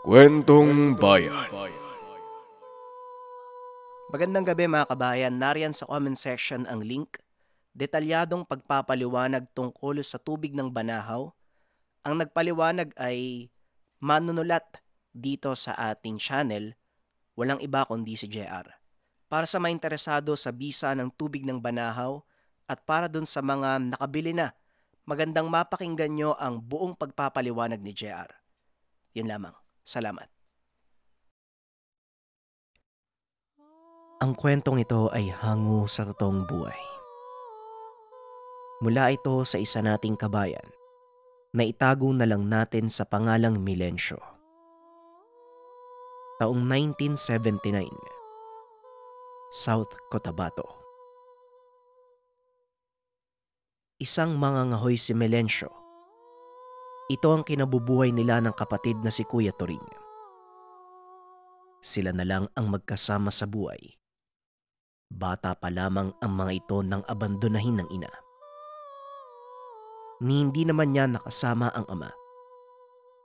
Kwentong Bayan. Magandang gabi mga kabayan, nariyan sa comment section ang link. Detalyadong pagpapaliwanag tungkol sa tubig ng Banahaw. Ang nagpaliwanag ay manunulat dito sa ating channel, walang iba kundi si JR. Para sa mga interesado sa bisa ng tubig ng Banahaw at para dun sa mga nakabili na, magandang mapakinggan nyo ang buong pagpapaliwanag ni JR. Yun lamang. Salamat. Ang kwentong ito ay hango sa totoong buhay. Mula ito sa isa nating kabayan na itago na lang natin sa pangalang Milencio. Taong 1979, South Cotabato. Isang mangangahoy si Milencio. Ito ang kinabubuhay nila ng kapatid na si Kuya Toring. Sila na lang ang magkasama sa buhay. Bata pa lamang ang mga ito nang abandonahin ng ina. Ni hindi naman niya nakasama ang ama.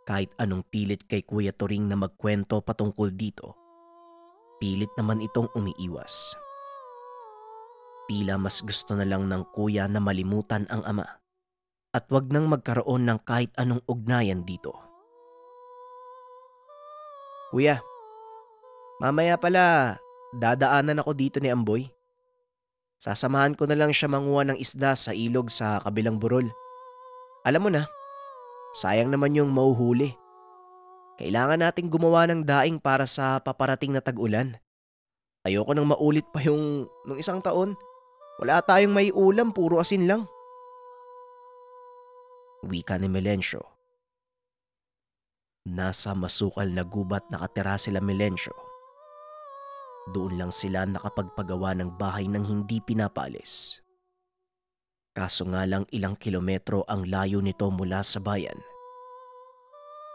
Kahit anong pilit kay Kuya Toring na magkwento patungkol dito, pilit naman itong umiiwas. Tila mas gusto na lang ng kuya na malimutan ang ama at wag nang magkaroon ng kahit anong ugnayan dito. Kuya, mamaya pala dadaanan ako dito ni Amboy. Sasamahan ko na lang siya manguha ng isda sa ilog sa kabilang burol. Alam mo na, sayang naman yung mauhuli. Kailangan nating gumawa ng daing para sa paparating na tag-ulan. Ayoko nang maulit pa yung nung isang taon. Wala tayong may ulam, puro asin lang. Wika ni Milencio. Nasa masukal na gubat nakatira sila Milencio. Doon lang sila nakapagpagawa ng bahay ng hindi pinapalis. Kaso nga lang ilang kilometro ang layo nito mula sa bayan.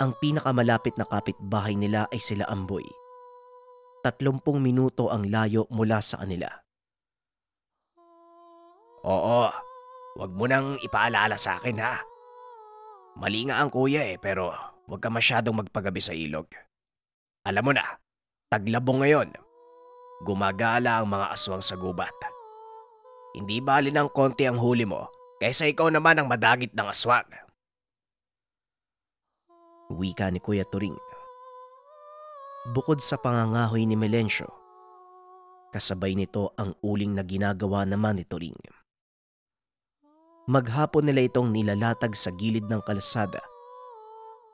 Ang pinakamalapit na kapitbahay nila ay sila Amboy. 30 minuto ang layo mula sa kanila. Oo, wag mo nang ipaalala sa akin ha. Mali nga ang kuya pero wag ka masyadong magpagabi sa ilog. Alam mo na, taglabong ngayon. Gumagala ang mga aswang sa gubat. Hindi bali ng konti ang huli mo kaysa ikaw naman ang madagit ng aswang. Wika ni Kuya Turing. Bukod sa pangangahoy ni Milencio, kasabay nito ang uling na ginagawa naman ni Turing. Maghapon nila itong nilalatag sa gilid ng kalsada.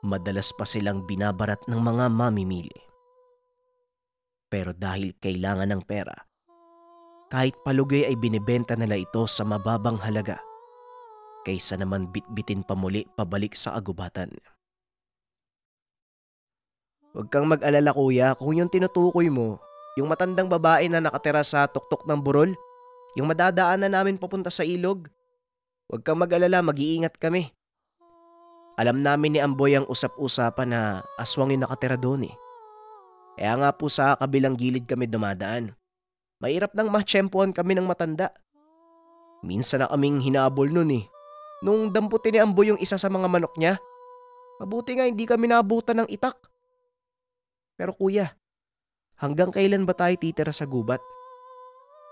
Madalas pa silang binabarat ng mga mamimili. Pero dahil kailangan ng pera, kahit palugay ay binibenta nila ito sa mababang halaga kaysa naman bitbitin pa muli pabalik sa agubatan. Huwag kang mag-alala kuya, kung yung tinutukoy mo, yung matandang babae na nakatira sa tuktok ng burol, yung madadaanan namin papunta sa ilog, huwag kang mag-alala, mag-iingat kami. Alam namin ni Amboy ang usap-usapan na aswang yung nakatira doon eh. Kaya nga po sa kabilang gilid kami dumadaan. Mahirap nang matsyempohan kami ng matanda. Minsan na kaming hinabol nun eh. Nung damputin ni Amboy yung isa sa mga manok niya, mabuti nga hindi kami nabutan ng itak. Pero kuya, hanggang kailan ba tayo titira sa gubat?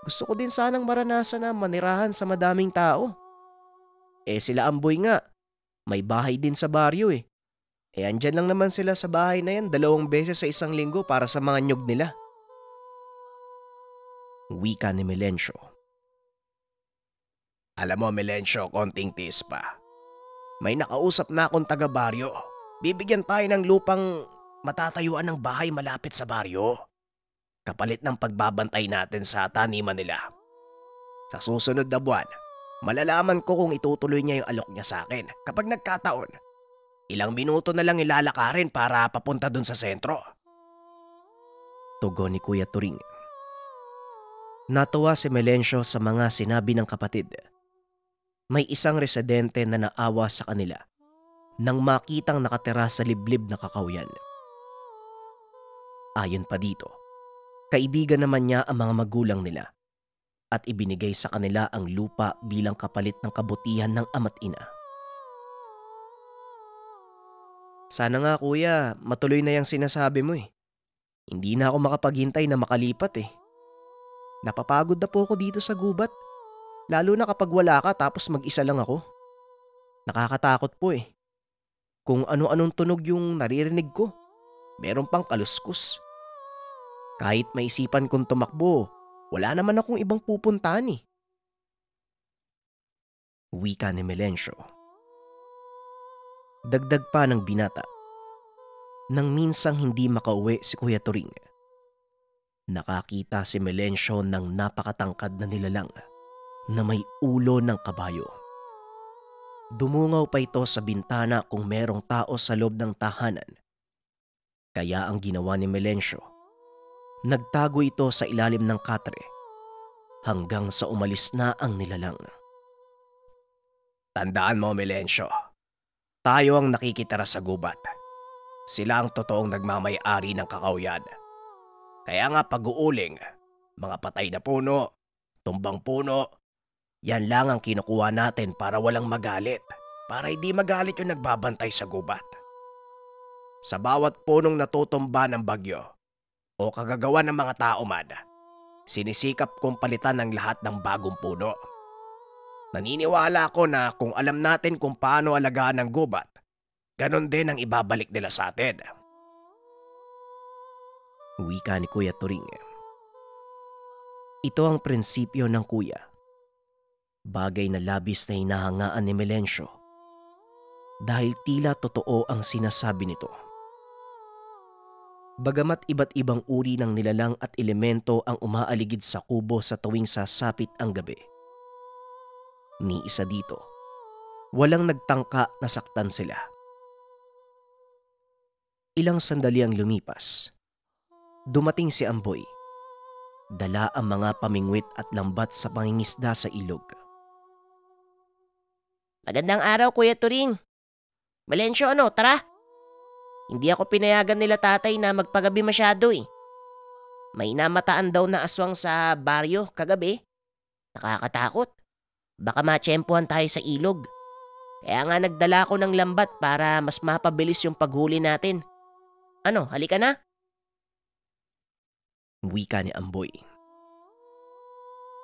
Gusto ko din sanang maranasan na manirahan sa madaming tao. Sila Amboy nga, may bahay din sa baryo eh. Andyan lang naman sila sa bahay na yan 2 beses sa isang linggo para sa mga nyog nila. Wika ni Milencio. Alam mo Milencio, konting tiis pa. May nakausap na akong taga-baryo. Bibigyan tayo ng lupang matatayuan ng bahay malapit sa baryo. Kapalit ng pagbabantay natin sa taniman nila. Sa susunod na buwan, malalaman ko kung itutuloy niya yung alok niya sa akin. Kapag nagkataon, ilang minuto na lang ilalakarin para papunta dun sa sentro. Tugon ni Kuya Turing. Natuwa si Milencio sa mga sinabi ng kapatid. May isang residente na naawa sa kanila nang makitang nakatira sa liblib na kakawyan. Ayon pa dito, kaibigan naman niya ang mga magulang nila at ibinigay sa kanila ang lupa bilang kapalit ng kabutihan ng ama't ina. Sana nga kuya, matuloy na yung sinasabi mo eh. Hindi na ako makapaghintay na makalipat eh. Napapagod na po ako dito sa gubat. Lalo na kapag wala ka tapos mag-isa lang ako. Nakakatakot po eh. Kung ano-anong tunog yung naririnig ko. Meron pang kaluskos. Kahit maisipan kong tumakbo, wala naman akong ibang pupuntahan eh. Wika ni Melencio. Dagdag pa ng binata. Nang minsang hindi makauwi si Kuya Turing, nakakita si Melencio ng napakatangkad na nilalang na may ulo ng kabayo. Dumungaw pa ito sa bintana kung merong tao sa loob ng tahanan. Kaya ang ginawa ni Melencio, nagtago ito sa ilalim ng katre hanggang sa umalis na ang nilalang. Tandaan mo, Melencio, tayo ang nakikitira sa gubat. Sila ang totoong nagmamay-ari ng kakawyan. Kaya nga pag-uuling, mga patay na puno, tumbang puno, yan lang ang kinukuha natin para walang magalit. Para hindi magalit yung nagbabantay sa gubat. Sa bawat punong natutumba ng bagyo o kagagawa ng mga tao man, sinisikap kong palitan ng lahat ng bagong puno. Naniniwala ako na kung alam natin kung paano alagaan ang gubat, ganon din ang ibabalik nila sa atin. Wika ni Kuya Turing. Ito ang prinsipyo ng kuya. Bagay na labis na hinahangaan ni Melencio dahil tila totoo ang sinasabi nito. Bagamat iba't ibang uri ng nilalang at elemento ang umaaligid sa kubo sa tuwing sasapit ang gabi, ni isa dito, walang nagtangka na saktan sila. Ilang sandali ang lumipas. Dumating si Amboy. Dala ang mga pamingwit at lambat sa pangingisda sa ilog. Magandang araw, Kuya Turing. Melencio, tara. Hindi ako pinayagan nila tatay na magpagabi masyado eh. May namataan daw na aswang sa baryo kagabi. Nakakatakot. Baka matsyempuhan tayo sa ilog. Kaya nga nagdala ako ng lambat para mas mapabilis yung paghuli natin. Halika na? Wika ni Amboy.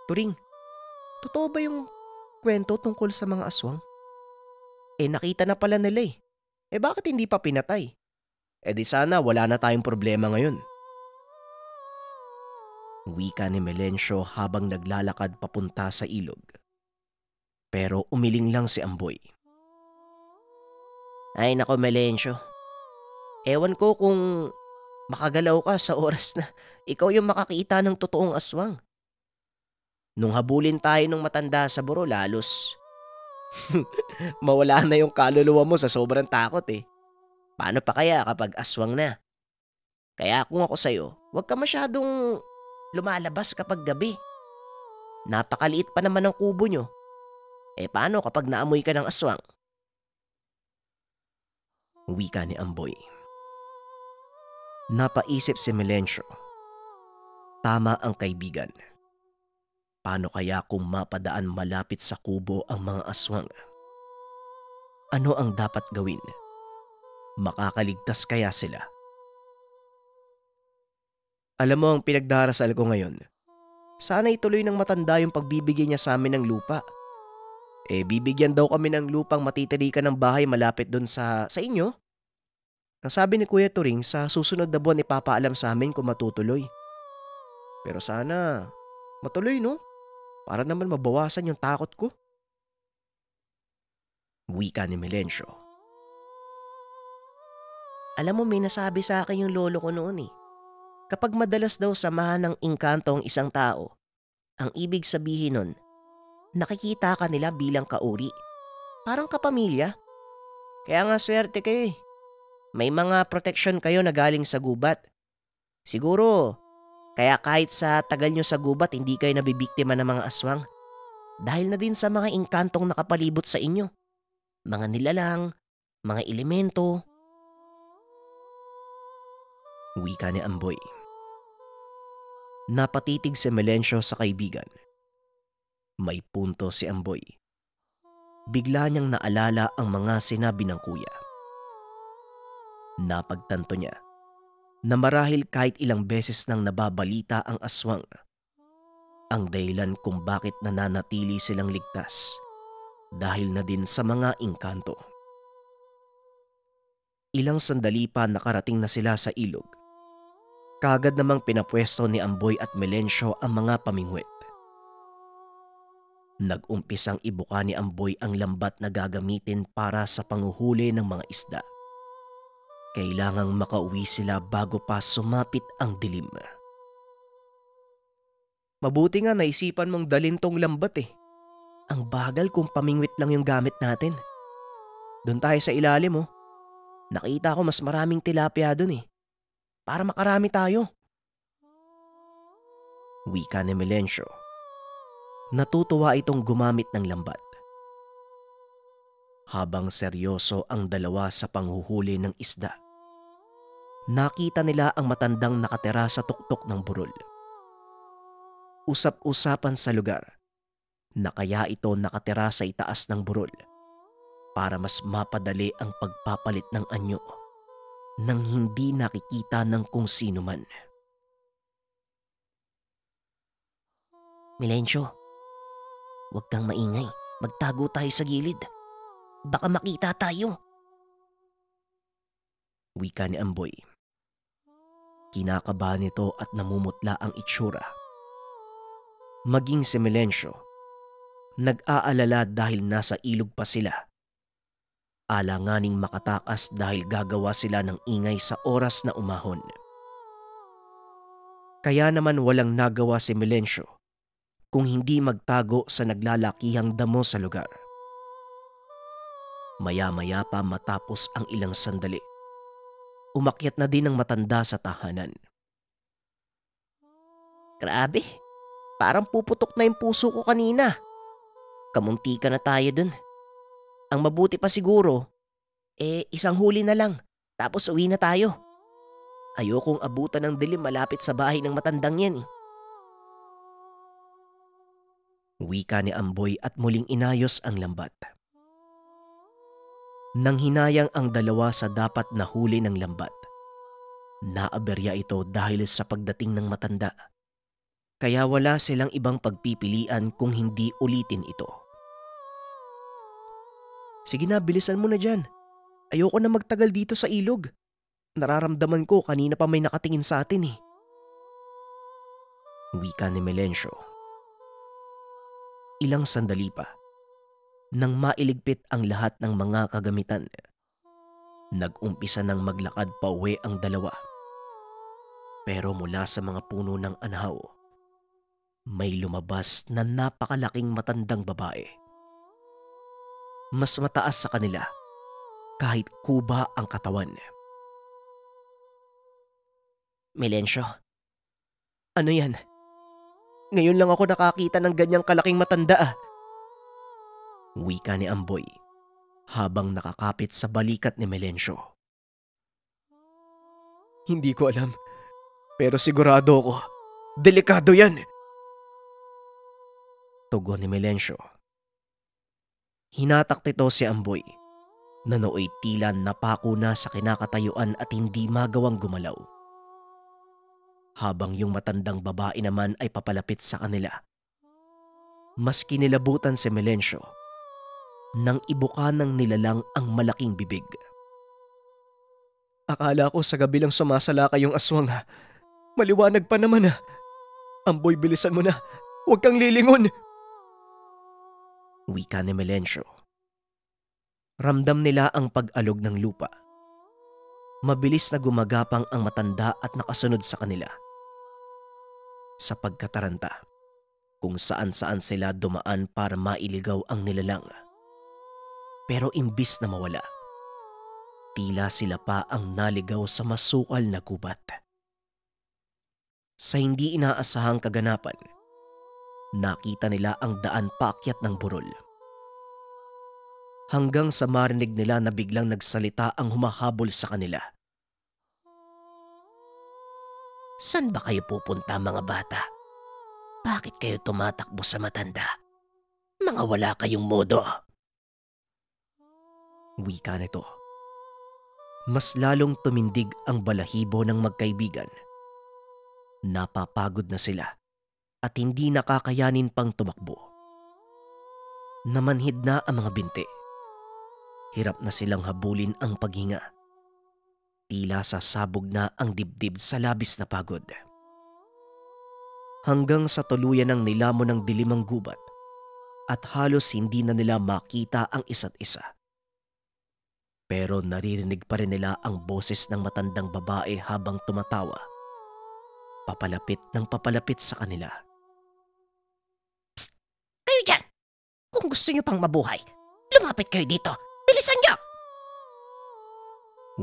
Turing, totoo ba yung kwento tungkol sa mga aswang? Nakita na pala nila eh. Bakit hindi pa pinatay? Di sana wala na tayong problema ngayon. Wika ni Melencio habang naglalakad papunta sa ilog. Pero umiling lang si Amboy. Ay nako, Melencio. Ewan ko kung makagalaw ka sa oras na ikaw yung makakita ng totoong aswang. Nung habulin tayo ng matanda sa buro, lalos mawala na yung kaluluwa mo sa sobrang takot eh. Paano pa kaya kapag aswang na? Kaya kung ako sa'yo, huwag ka masyadong lumalabas kapag gabi. Napakaliit pa naman ang kubo nyo. Paano kapag naamoy ka ng aswang? Wika ni Amboy. Napaisip si Melencio. Tama ang kaibigan. Paano kaya kung mapadaan malapit sa kubo ang mga aswang? Ano ang dapat gawin? Makakaligtas kaya sila? Alam mo ang pinagdarasal ko ngayon. Sana ituloy ng matanda yung pagbibigay niya sa amin ng lupa. Bibigyan daw kami ng lupang matitirikan ng bahay malapit doon sa inyo. Ang sabi ni Kuya Turing, sa susunod na buwan ipapaalam sa amin kung matutuloy. Pero sana matuloy, no? Para naman mabawasan yung takot ko. Wika ni Melencio. Alam mo, may nasabi sa akin yung lolo ko noon eh. Kapag madalas daw samahan ng engkanto ang isang tao, ang ibig sabihin nun, nakikita ka nila bilang kauri. Parang kapamilya. Kaya nga swerte kayo eh. May mga protection kayo na galing sa gubat. Siguro, kaya kahit sa tagal nyo sa gubat, hindi kayo nabibiktima ng mga aswang. Dahil na din sa mga engkantong nakapalibot sa inyo. Mga nilalang, mga elemento. Wika ni Amboy. Napatitig si Melencio sa kaibigan. May punto si Amboy. Bigla niyang naalala ang mga sinabi ng kuya. Napagtanto niya na marahil kahit ilang beses nang nababalita ang aswang, ang dahilan kung bakit nananatili silang ligtas dahil na din sa mga engkanto. Ilang sandali pa nakarating na sila sa ilog. Kaagad namang pinapwesto ni Amboy at Melencio ang mga pamingwit. Nag-umpisang ibuka ni Amboy ang lambat na gagamitin para sa panguhuli ng mga isda. Kailangang makauwi sila bago pa sumapit ang dilim. Mabuti nga naisipan mong dalhin tong lambat eh. Ang bagal kung pamingwit lang yung gamit natin. Doon tayo sa ilalim oh. Nakita ko mas maraming tilapia doon eh. Para makarami tayo. Wika ni Melencio. Natutuwa itong gumamit ng lambat. Habang seryoso ang dalawa sa panghuhuli ng isda, nakita nila ang matandang nakatira sa tuktok ng burol. Usap-usapan sa lugar na kaya ito nakatira sa itaas ng burol para mas mapadali ang pagpapalit ng anyo nang hindi nakikita ng kung sino man. Melencio, huwag kang maingay. Magtago tayo sa gilid. Baka makita tayo. Wika ni Amboy. Kinakabahan nito at namumutla ang itsura. Maging si Melencio, nag-aalala dahil nasa ilog pa sila. Alanganing makatakas dahil gagawa sila ng ingay sa oras na umahon. Kaya naman walang nagawa si Melencio kung hindi magtago sa naglalakihang damo sa lugar. Maya-maya pa matapos ang ilang sandali, umakyat na din ang matanda sa tahanan. Grabe, parang puputok na yung puso ko kanina. Kamunti ka na tayo dun. Ang mabuti pa siguro, isang huli na lang, tapos uwi na tayo. Ayokong abutan ng dilim malapit sa bahay ng matandang yan eh. Wika ni Amboy at muling inayos ang lambat. Nang hinayang ang dalawa sa dapat na huli ng lambat, naaberya ito dahil sa pagdating ng matanda. Kaya wala silang ibang pagpipilian kung hindi ulitin ito. Sige na, bilisan mo na dyan. Ayoko na magtagal dito sa ilog. Nararamdaman ko kanina pa may nakatingin sa atin eh. Wika ni Melencio. Ilang sandali pa, nang mailigpit ang lahat ng mga kagamitan, nag-umpisa ng maglakad pa uwi ang dalawa. Pero mula sa mga puno ng anhaw, may lumabas na napakalaking matandang babae. Mas mataas sa kanila kahit kuba ang katawan. Melencio, ano yan? Ngayon lang ako nakakita ng ganyang kalaking matanda. Wika ni Amboy habang nakakapit sa balikat ni Melencio. Hindi ko alam, pero sigurado ako, delikado yan. Tugon ni Melencio. Hinatak nito si Amboy na nooy tila napako na sa kinakatayuan at hindi magawang gumalaw. Habang yung matandang babae naman ay papalapit sa kanila. Mas kinilabutan si Melencio nang ibuka ng nilalang ang malaking bibig. Akala ko sa gabi lang sumasala kayong aswang ha. Maliwanag pa naman ha. Amboy, bilisan mo na. Huwag kang lilingon. Wika ni Melencio. Ramdam nila ang pag-alog ng lupa. Mabilis na gumagapang ang matanda at nakasunod sa kanila. Sa pagkataranta, kung saan-saan sila dumaan para mailigaw ang nilalang. Pero imbis na mawala, tila sila pa ang naligaw sa masukal na gubat. Sa hindi inaasahang kaganapan, nakita nila ang daan paakyat ng burol. Hanggang sa marinig nila na biglang nagsalita ang humahabol sa kanila. Saan ba kayo pupunta mga bata? Bakit kayo tumatakbo sa matanda? Mga wala kayong modo. Wika nito. Mas lalong tumindig ang balahibo ng magkaibigan. Napapagod na sila at hindi nakakayanin pang tumakbo. Namanhid na ang mga binti. Hirap na silang habulin ang paghinga. Tila sasabog na ang dibdib sa labis na pagod. Hanggang sa tuluyan ng nilamon ng dilim ang gubat at halos hindi na nila makita ang isa't isa. Pero naririnig pa rin nila ang boses ng matandang babae habang tumatawa. Papalapit ng papalapit sa kanila. Psst! Kayo dyan! Kung gusto nyo pang mabuhay, lumapit kayo dito. Bilisan nyo!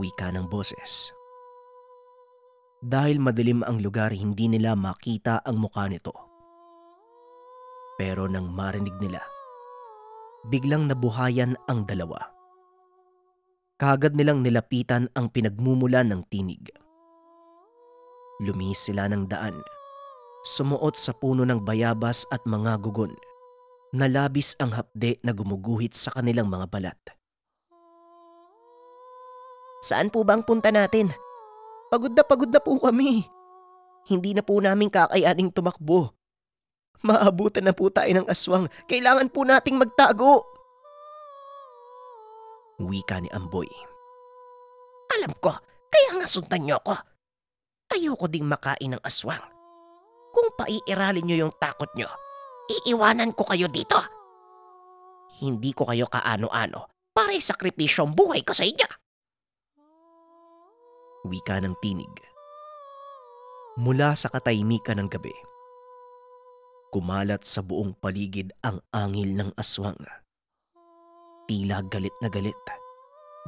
Wika ng boses. Dahil madilim ang lugar, hindi nila makita ang mukha nito. Pero nang marinig nila, biglang nabuhayan ang dalawa. Kaagad nilang nilapitan ang pinagmumulan ng tinig. Lumihis sila ng daan, sumuot sa puno ng bayabas at mga gugon, na labis ang hapde na gumuguhit sa kanilang mga balat. Saan po ba ang punta natin? Pagod na po kami. Hindi na po namin kakayaning tumakbo. Maabutan na po tayo ng aswang. Kailangan po nating magtago. Wika ni Amboy. Alam ko, kaya nga sundan nyo ako. Ayoko ding makain ng aswang. Kung paiiralin nyo yung takot nyo, iiwanan ko kayo dito. Hindi ko kayo kaano-ano para isakripisyo ang buhay ko sa inyo. Wika ng tinig. Mula sa katahimikan ng gabi, kumalat sa buong paligid ang angil ng aswang. Tila galit na galit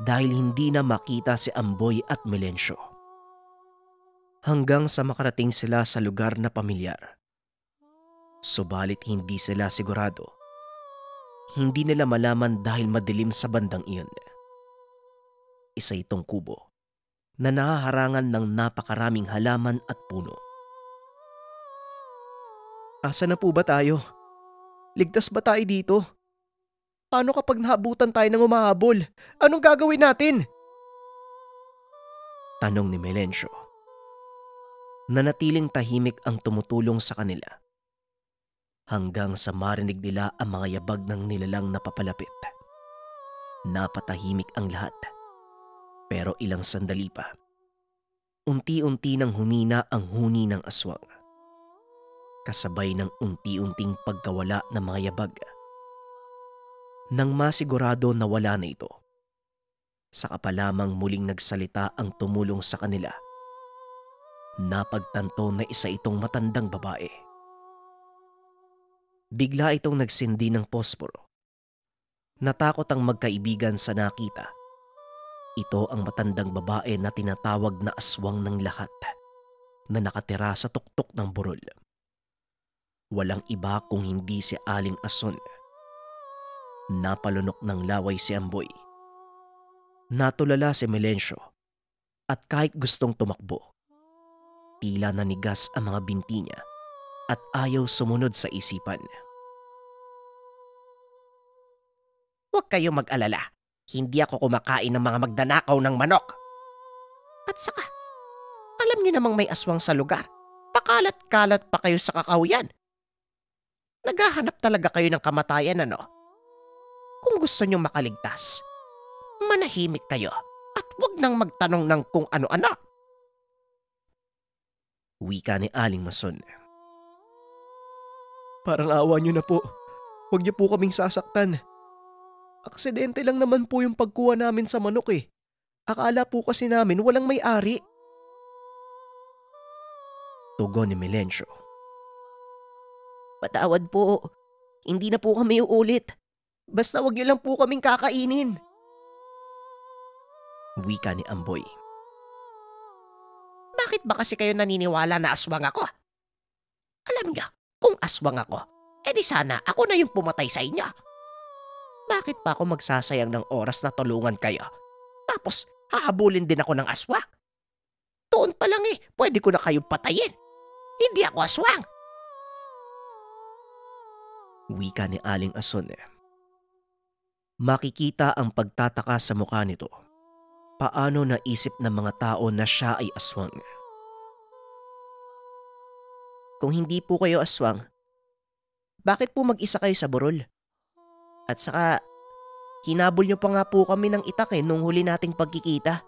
dahil hindi na makita si Amboy at Melencio. Hanggang sa makarating sila sa lugar na pamilyar. Subalit hindi sila sigurado. Hindi nila malaman dahil madilim sa bandang iyon. Isa itong kubo na nahaharangan ng napakaraming halaman at puno. Asa na po ba tayo? Ligtas ba tayo dito? Paano kapag nahabutan tayo ng umahabol? Anong gagawin natin? Tanong ni Melencio. Nanatiling tahimik ang tumutulong sa kanila. Hanggang sa marinig nila ang mga yabag ng nilalang na papalapit. Napatahimik ang lahat. Pero ilang sandali pa, unti-unti nang humina ang huni ng aswang. Kasabay ng unti-unting pagkawala ng mga yabag. Nang masigurado na wala na ito, saka pa lamang muling nagsalita ang tumulong sa kanila. Napagtanto na isa itong matandang babae. Bigla itong nagsindi ng posporo. Natakot ang magkaibigan sa nakita. Ito ang matandang babae na tinatawag na aswang ng lahat na nakatira sa tuktok ng burol. Walang iba kung hindi si Aling Ason. Napalunok ng laway si Amboy. Natulala si Melencio at kahit gustong tumakbo, tila nanigas ang mga binti niya at ayaw sumunod sa isipan. Huwag kayong mag-alala. Hindi ako kumakain ng mga magdanakaw ng manok. At saka, alam niyo namang may aswang sa lugar. Pakalat-kalat pa kayo sa kakahuyan. Naghahanap talaga kayo ng kamatayan, ano? Kung gusto niyo makaligtas, manahimik kayo at huwag nang magtanong ng kung ano-ano. Wika ni Aling Mason. Parang awa niyo na po. Huwag niyo po kaming sasaktan. Aksidente lang naman po yung pagkuha namin sa manok eh. Akala po kasi namin walang may-ari. Tugon ni Melencio. Patawad po. Hindi na po kami uulit. Basta wag niyo lang po kaming kakainin. Wika ni Amboy. Bakit ba kasi kayo naniniwala na aswang ako? Alam niyo, kung aswang ako, edi sana ako na yung pumatay sa inyo. Bakit pa ako magsasayang ng oras na tulungan kayo? Tapos hahabulin din ako ng aswang. Doon pa lang pwede ko na kayong patayin. Hindi ako aswang. Wika ni Aling Ason. Makikita ang pagtataka sa mukha nito. paano naisip ng mga tao na siya ay aswang. Kung hindi po kayo aswang, bakit po mag-isa kayo sa burol? At saka, hinabol niyo pa nga po kami ng itak nung huli nating pagkikita.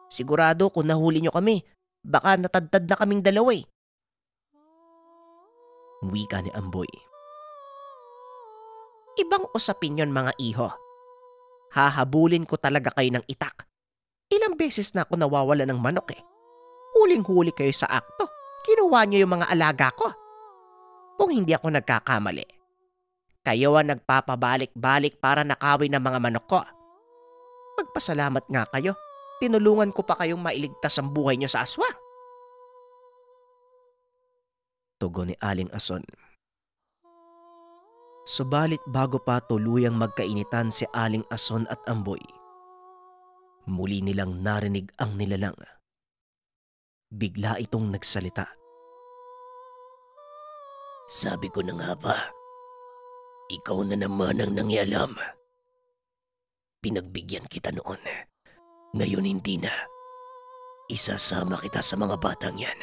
Sigurado kung nahuli niyo kami, baka natadtad na kaming dalawa eh. Wika ni Amboy. Ibang usapin yon mga iho. Hahabulin ko talaga kayo ng itak. Ilang beses na ako nawawala ng manok eh. Huling-huli kayo sa akto. Kinuha niyo yung mga alaga ko. Kung hindi ako nagkakamali, kayo ang nagpapabalik-balik para nakawin ng mga manok ko. Magpasalamat nga kayo. Tinulungan ko pa kayong mailigtas ang buhay niyo sa aswang. Tugon ni Aling Ason. Subalit bago pa tuluyang magkainitan si Aling Ason at Amboy, muli nilang narinig ang nilalang. Bigla itong nagsalita. Sabi ko na nga ba, ikaw na naman ang nangialam. Pinagbigyan kita noon. Ngayon hindi na. Isasama kita sa mga batang yan.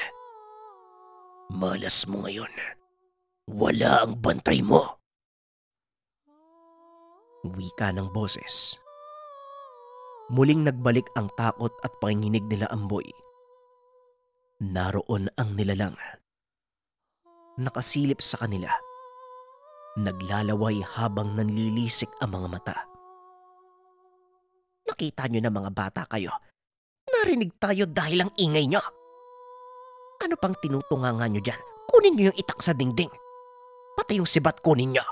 Malas mo ngayon. Wala ang bantay mo. Wika ng boses. Muling nagbalik ang takot at panginginig nila Amboy. Naroon ang nilalang. Nakasilip sa kanila. Naglalaway habang nanlilisik ang mga mata. Nakita nyo na mga bata kayo. Narinig tayo dahil ang ingay nyo. Ano pang tinutungangan nyo dyan? Kunin nyo yung itak sa dingding. Pati yung sibat kunin nyo.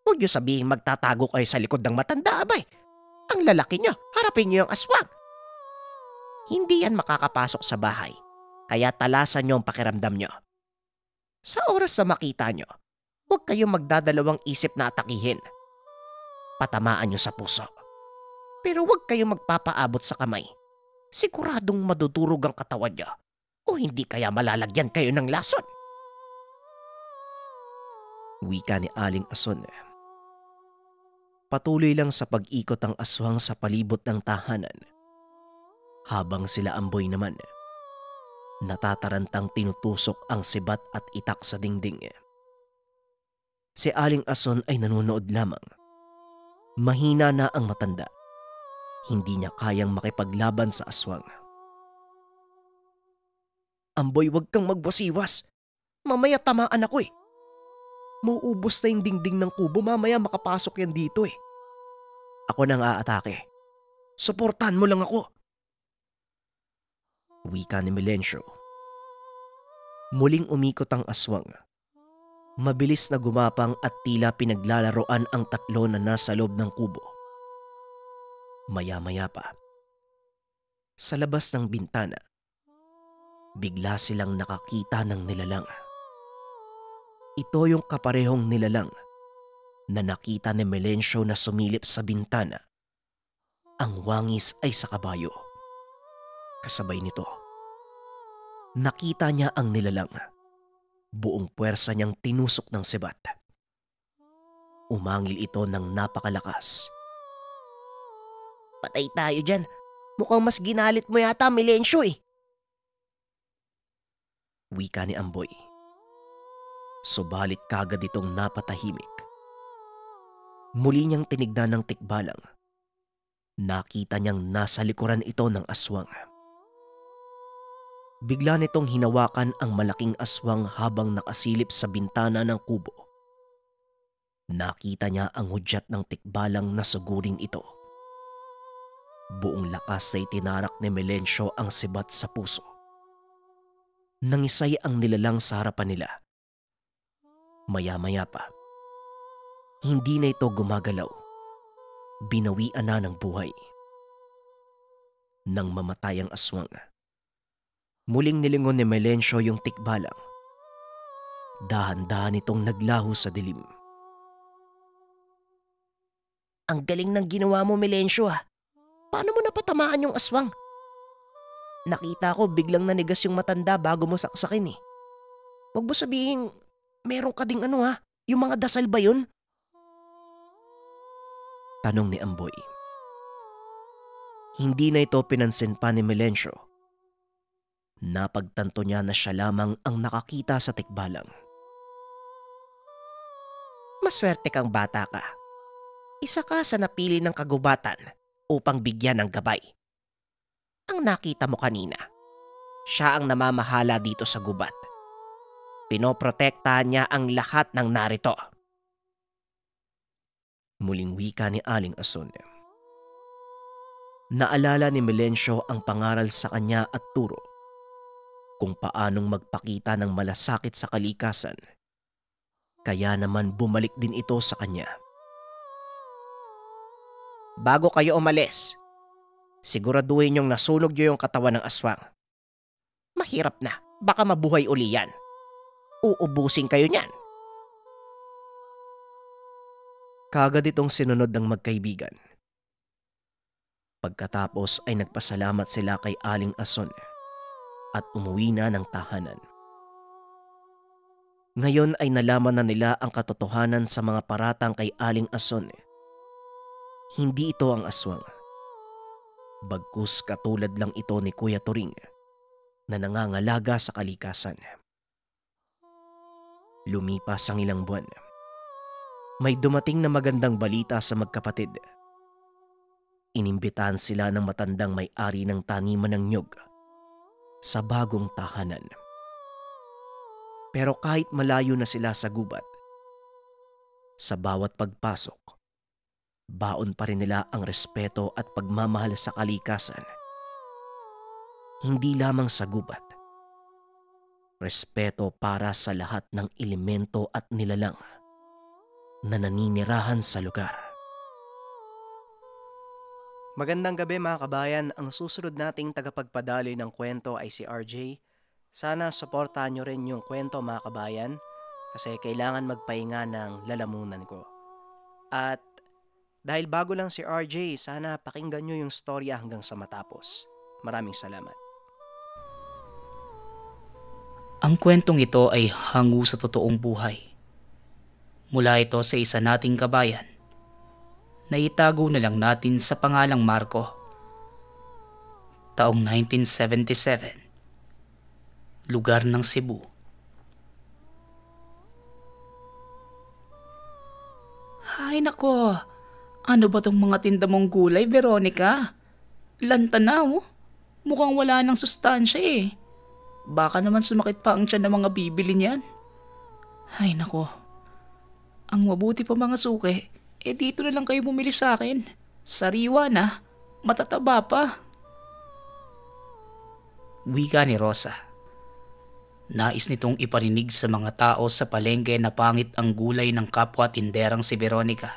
Huwag nyo sabihin magtatago kayo sa likod ng matanda, abay. Ang lalaki nyo, harapin nyo yung aswang. Hindi yan makakapasok sa bahay. Kaya talasan nyo ang pakiramdam nyo. Sa oras na makita nyo, huwag kayong magdadalawang isip na atakihin. Patamaan nyo sa puso. Pero huwag kayong magpapaabot sa kamay. Siguradong madudurog ang katawan nyo. O hindi kaya malalagyan kayo ng lason. Wika ni Aling Ason. Patuloy lang sa pag-ikot ang aswang sa palibot ng tahanan. Habang sila Amboy naman, natatarantang tinutusok ang sibat at itak sa dingding. Si Aling Ason ay nanonood lamang. Mahina na ang matanda. Hindi niya kayang makipaglaban sa aswang. Amboy, wag kang magwasiwas. Mamaya tamaan ako eh. Mauubos na yung dingding ng kubo, mamaya makapasok yan dito eh. Ako nang aatake. Suportahan mo lang ako. Wika ni Melencio. Muling umikot ang aswang. Mabilis na gumapang at tila pinaglalaroan ang tatlo na nasa loob ng kubo. Maya-maya pa, sa labas ng bintana, bigla silang nakakita ng nilalang. Ito yung kaparehong nilalang na nakita ni Melencio na sumilip sa bintana. Ang wangis ay sa kabayo. Kasabay nito, nakita niya ang nilalang. Buong puwersa niyang tinusok ng sibat. Umangil ito ng napakalakas. Patay tayo dyan. Mukhang mas ginalit mo yata, Melencio eh. Wika ni Amboy. Subalit kagad itong napatahimik. Muli niyang tinignan ng tikbalang. Nakita niyang nasa likuran ito ng aswang. Bigla nitong hinawakan ang malaking aswang habang nakasilip sa bintana ng kubo. Nakita niya ang hudyat ng tikbalang na suguring ito. Buong lakas ay tinarak ni Melencio ang sibat sa puso. Nangisay ang nilalang sa harapan nila. Maya-maya pa, hindi na ito gumagalaw. Binawian na ng buhay. Nang mamatay ang aswang, muling nilingon ni Melencio yung tikbalang. Dahan-dahan itong naglaho sa dilim. Ang galing ng ginawa mo, Melencio ah. Paano mo napatamaan yung aswang? Nakita ko biglang nanigas yung matanda bago mo saksakin eh. Huwag mo sabihin, meron ka ding yung mga dasal ba yun? Tanong ni Amboy. Hindi na ito pinansin pa ni Melencio. Napagtanto niya na siya lamang ang nakakita sa tikbalang. Maswerte kang bata ka. Isa ka sa napili ng kagubatan upang bigyan ng gabay. Ang nakita mo kanina, siya ang namamahala dito sa gubat. Pinoprotektahan niya ang lahat ng narito. Muling wika ni Aling Ason. Naalala ni Melencio ang pangaral sa kanya at turo kung paanong magpakita ng malasakit sa kalikasan. Kaya naman bumalik din ito sa kanya. Bago kayo umalis, siguraduhin niyong nasunog niyo yung katawan ng aswang. Mahirap na, baka mabuhay uli yan. Uubusin kayo niyan. Kagad itong sinunod ng magkaibigan. Pagkatapos ay nagpasalamat sila kay Aling Ason at umuwi na ng tahanan. Ngayon ay nalaman na nila ang katotohanan sa mga paratang kay Aling Ason. Hindi ito ang aswang. Bagkus katulad lang ito ni Kuya Turing na nangangalaga sa kalikasan. Lumipas ang ilang buwan. May dumating na magandang balita sa magkapatid. Inimbitahan sila ng matandang may-ari ng taniman ng nyug sa bagong tahanan. Pero kahit malayo na sila sa gubat, sa bawat pagpasok, baon pa rin nila ang respeto at pagmamahal sa kalikasan. Hindi lamang sa gubat, respeto para sa lahat ng elemento at nilalang na naninirahan sa lugar. Magandang gabi mga kabayan, ang susunod nating tagapagpadaloy ng kwento ay si RJ. Sana suportahan nyo rin yung kwento mga kabayan kasi kailangan magpahinga ng lalamunan ko. At dahil bago lang si RJ, sana pakinggan nyo yung storya hanggang sa matapos. Maraming salamat. Ang kwentong ito ay hango sa totoong buhay. Mula ito sa isa nating kabayan na itago na lang natin sa pangalang Marco. Taong 1977, lugar ng Cebu. Hay nako, ano ba tong mga tinda mong gulay, Veronica? Lanta na oh. Mukhang wala ng sustansya eh. Baka naman sumakit pa ang tiyan ng mga bibili niyan. Hay nako, ang mabuti pa mga suke, dito na lang kayo bumili sa akin. Sariwa na, matataba pa. Wika ni Rosa. Nais nitong iparinig sa mga tao sa palengke na pangit ang gulay ng kapwa tinderang si Veronica.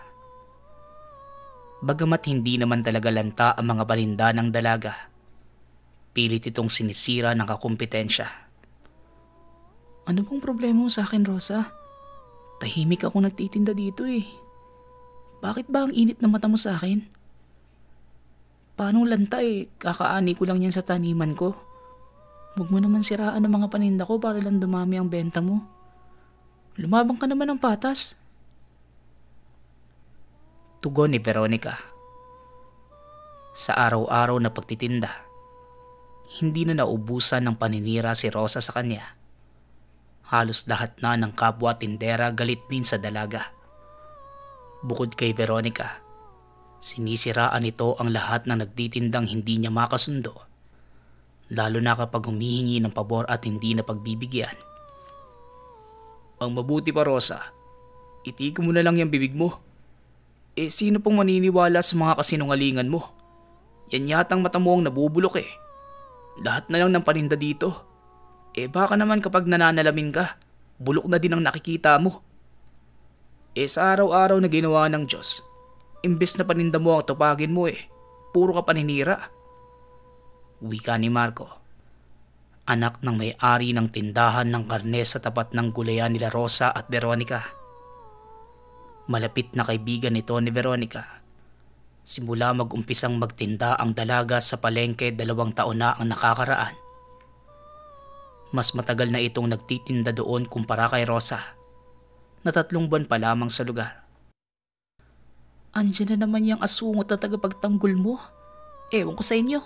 Bagamat hindi naman talaga lanta ang mga paninda ng dalaga, pilit itong sinisira ng kakumpetensya. Ano bang problema mo sa akin, Rosa? Tahimik ako nagtitinda dito eh. Bakit ba ang init na mata mo sa akin? Paano lanta eh? Kakaani ko lang yan sa taniman ko. Huwag mo naman siraan ang mga paninda ko para lang dumami ang benta mo. Lumabang ka naman ng patas. Tugon ni Veronica. Sa araw-araw na pagtitinda, hindi na naubusan ng paninira si Rosa sa kanya. Halos lahat na ng kapwa tindera galit din sa dalaga. Bukod kay Veronica, sinisiraan ito ang lahat ng nagtitindang hindi niya makasundo, lalo na kapag humihingi ng pabor at hindi na pagbibigyan. Ang mabuti pa, Rosa, itigo mo na lang yung bibig mo. Sino pong maniniwala sa mga kasinungalingan mo? Yan yatang mata mo ang nabubulok eh. Lahat na lang ng paninda dito. Baka naman kapag nananalamin ka, bulok na din ang nakikita mo. Sa araw-araw na ginawa ng Diyos, imbes na paninda mo ang tupagin mo puro ka paninira. Wika ni Marco, anak ng may-ari ng tindahan ng karne sa tapat ng gulayan nila Rosa at Veronica. Malapit na kaibigan nito ni Veronica. Simula mag-umpisang magtinda ang dalaga sa palengke 2 taon na ang nakakaraan. Mas matagal na itong nagtitinda doon kumpara kay Rosa, na 3 buwan pa lamang sa lugar. Andiyan na naman yung asungot na tagapagtanggol mo. Ewan ko sa inyo.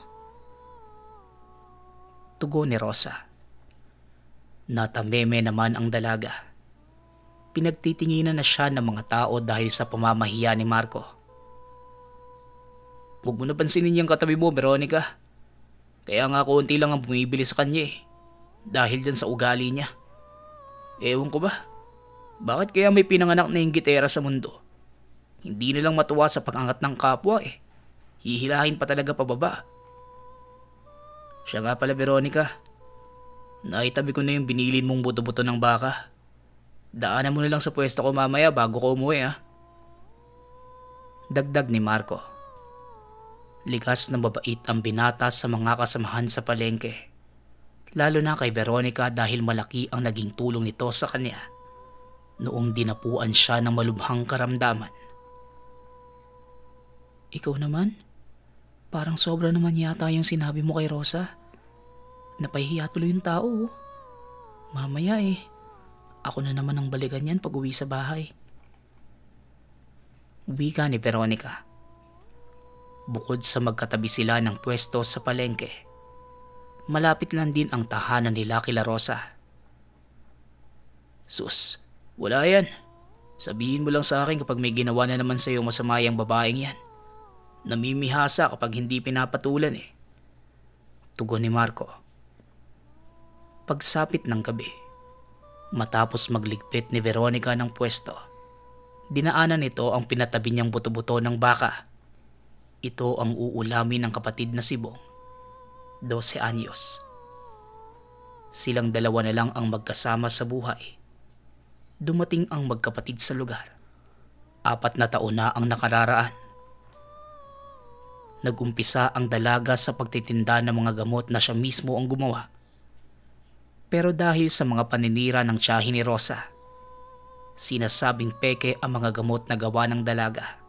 Tugon ni Rosa. Natameme naman ang dalaga. Pinagtitinginan na siya ng mga tao dahil sa pamamahiya ni Marco. Huwag mo na pansinin yung katabi mo, Veronica. Kaya nga konti lang ang bumibili sa kanya eh. Dahil dyan sa ugali niya. Ewan ko ba? Bakit kaya may pinanganak na inggitera sa mundo? Hindi nilang matuwa sa pag-angat ng kapwa eh. Hihilahin pa talaga pababa. Siya nga pala, Veronica. Naitabi ko na yung binilin mong buto-buto ng baka. Daanan mo na lang sa pwesto ko mamaya bago ko umuwi ha. Dagdag ni Marco. Likas na mabait ang binata sa mga kasamahan sa palengke. Lalo na kay Veronica dahil malaki ang naging tulong nito sa kanya noong dinapuan siya ng malubhang karamdaman. Ikaw naman? Parang sobra naman yata yung sinabi mo kay Rosa. Napahiya tuloy yung tao. Mamaya ako na naman ang balikan yan pag uwi sa bahay. Wika ni Veronica. Bukod sa magkatabi sila ng pwesto sa palengke, malapit lang din ang tahanan nila kila Rosa. Sus, wala yan. Sabihin mo lang sa akin kapag may ginawa na naman sa iyo masama yung babaeng yan. Namimihasa kapag hindi pinapatulan eh. Tugon ni Marco. Pagsapit ng gabi, matapos magligpit ni Veronica ng pwesto, dinaanan nito ang pinatabi niyang buto-buto ng baka. Ito ang uulamin ng kapatid na si Bong, 12 anyos. Silang dalawa na lang ang magkasama sa buhay. Dumating ang magkapatid sa lugar. 4 na taon na ang nakararaan. Nagumpisa ang dalaga sa pagtitinda ng mga gamot na siya mismo ang gumawa. Pero dahil sa mga paninira ng tiyahin ni Rosa, sinasabing peke ang mga gamot na gawa ng dalaga.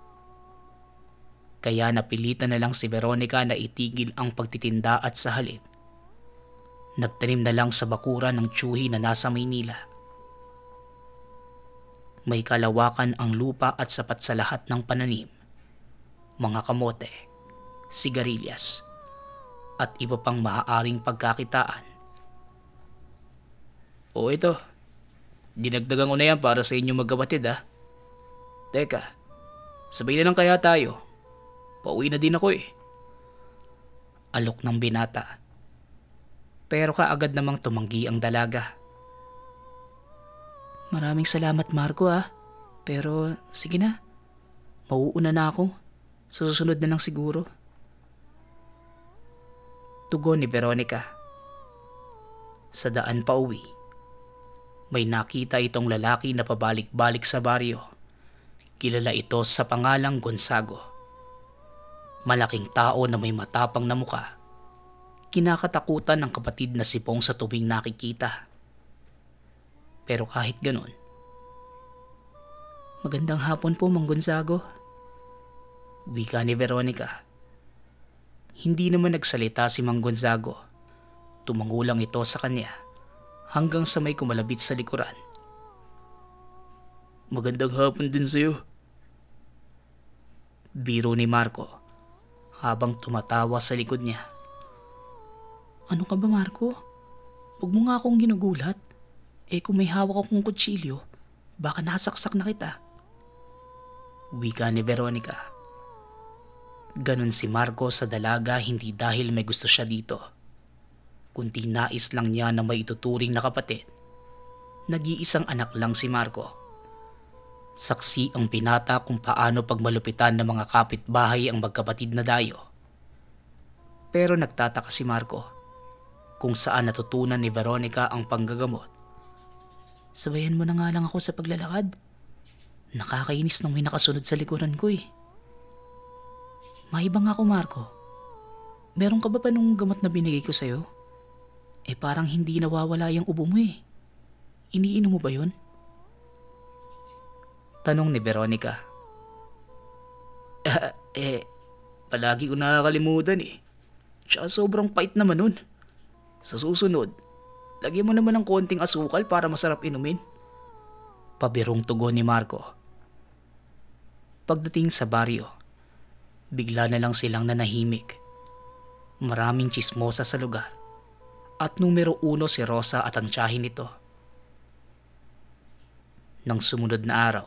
Kaya napilitan na lang si Veronica na itigil ang pagtitinda at sa halip nagtanim na lang sa bakuran ng tsuhi na nasa Maynila. May kalawakan ang lupa at sapat sa lahat ng pananim, mga kamote, sigarilyas, at iba pang maaaring pagkakitaan. O ito, dinagdagan ko na yan para sa inyo magkapatid ha. Teka, sabay na lang kaya tayo. Pauwi na din ako eh. Alok ng binata. Pero kaagad namang tumanggi ang dalaga. Maraming salamat Marco ha. Pero sige na, mauuna na ako. Susunod na lang siguro. Tugon ni Veronica. Sa daan pa uwi, may nakita itong lalaki na pabalik-balik sa baryo. Kilala ito sa pangalang Gonzago. Malaking tao na may matapang na muka. Kinakatakutan ng kapatid na si Pong sa tuwing nakikita. Pero kahit ganun, magandang hapon po Mang Gonzago. Wika ni Veronica. Hindi naman nagsalita si Mang Gonzago. Tumango lang ito sa kanya hanggang sa may kumalabit sa likuran. Magandang hapon din sa'yo. Biro ni Marco habang tumatawa sa likod niya. Ano ka ba Marco? Huwag mo nga akong ginugulat. Kung may hawak akong kutsilyo, baka nasaksak na kita. Wika ni Veronica. Ganon si Marco sa dalaga hindi dahil may gusto siya dito, kundi nais lang niya na may ituturing na kapatid. Nag-iisang anak lang si Marco. Saksi ang binata kung paano pagmalupitan ng mga kapitbahay ang magkapatid na dayo. Pero nagtataka si Marco kung saan natutunan ni Veronica ang panggagamot. Sabayan mo na nga lang ako sa paglalakad. Nakakainis nang may nakasunod sa likuran ko eh. Maibang ako Marco. Meron ka ba nung gamot na binigay ko sa'yo? Parang hindi nawawala yung ubo mo eh. Iniinom mo ba yun? Tanong ni Veronica. Palagi ko nakakalimutan eh. Tsaka sobrang pait naman nun. Sa susunod, lagyan mo naman ng konting asukal para masarap inumin. Pabirong tugon ni Marco. Pagdating sa baryo, bigla na lang silang nanahimik Maraming tsismosa sa lugar at numero 1 si Rosa at ang tiyahin nito. Nang sumunod na araw,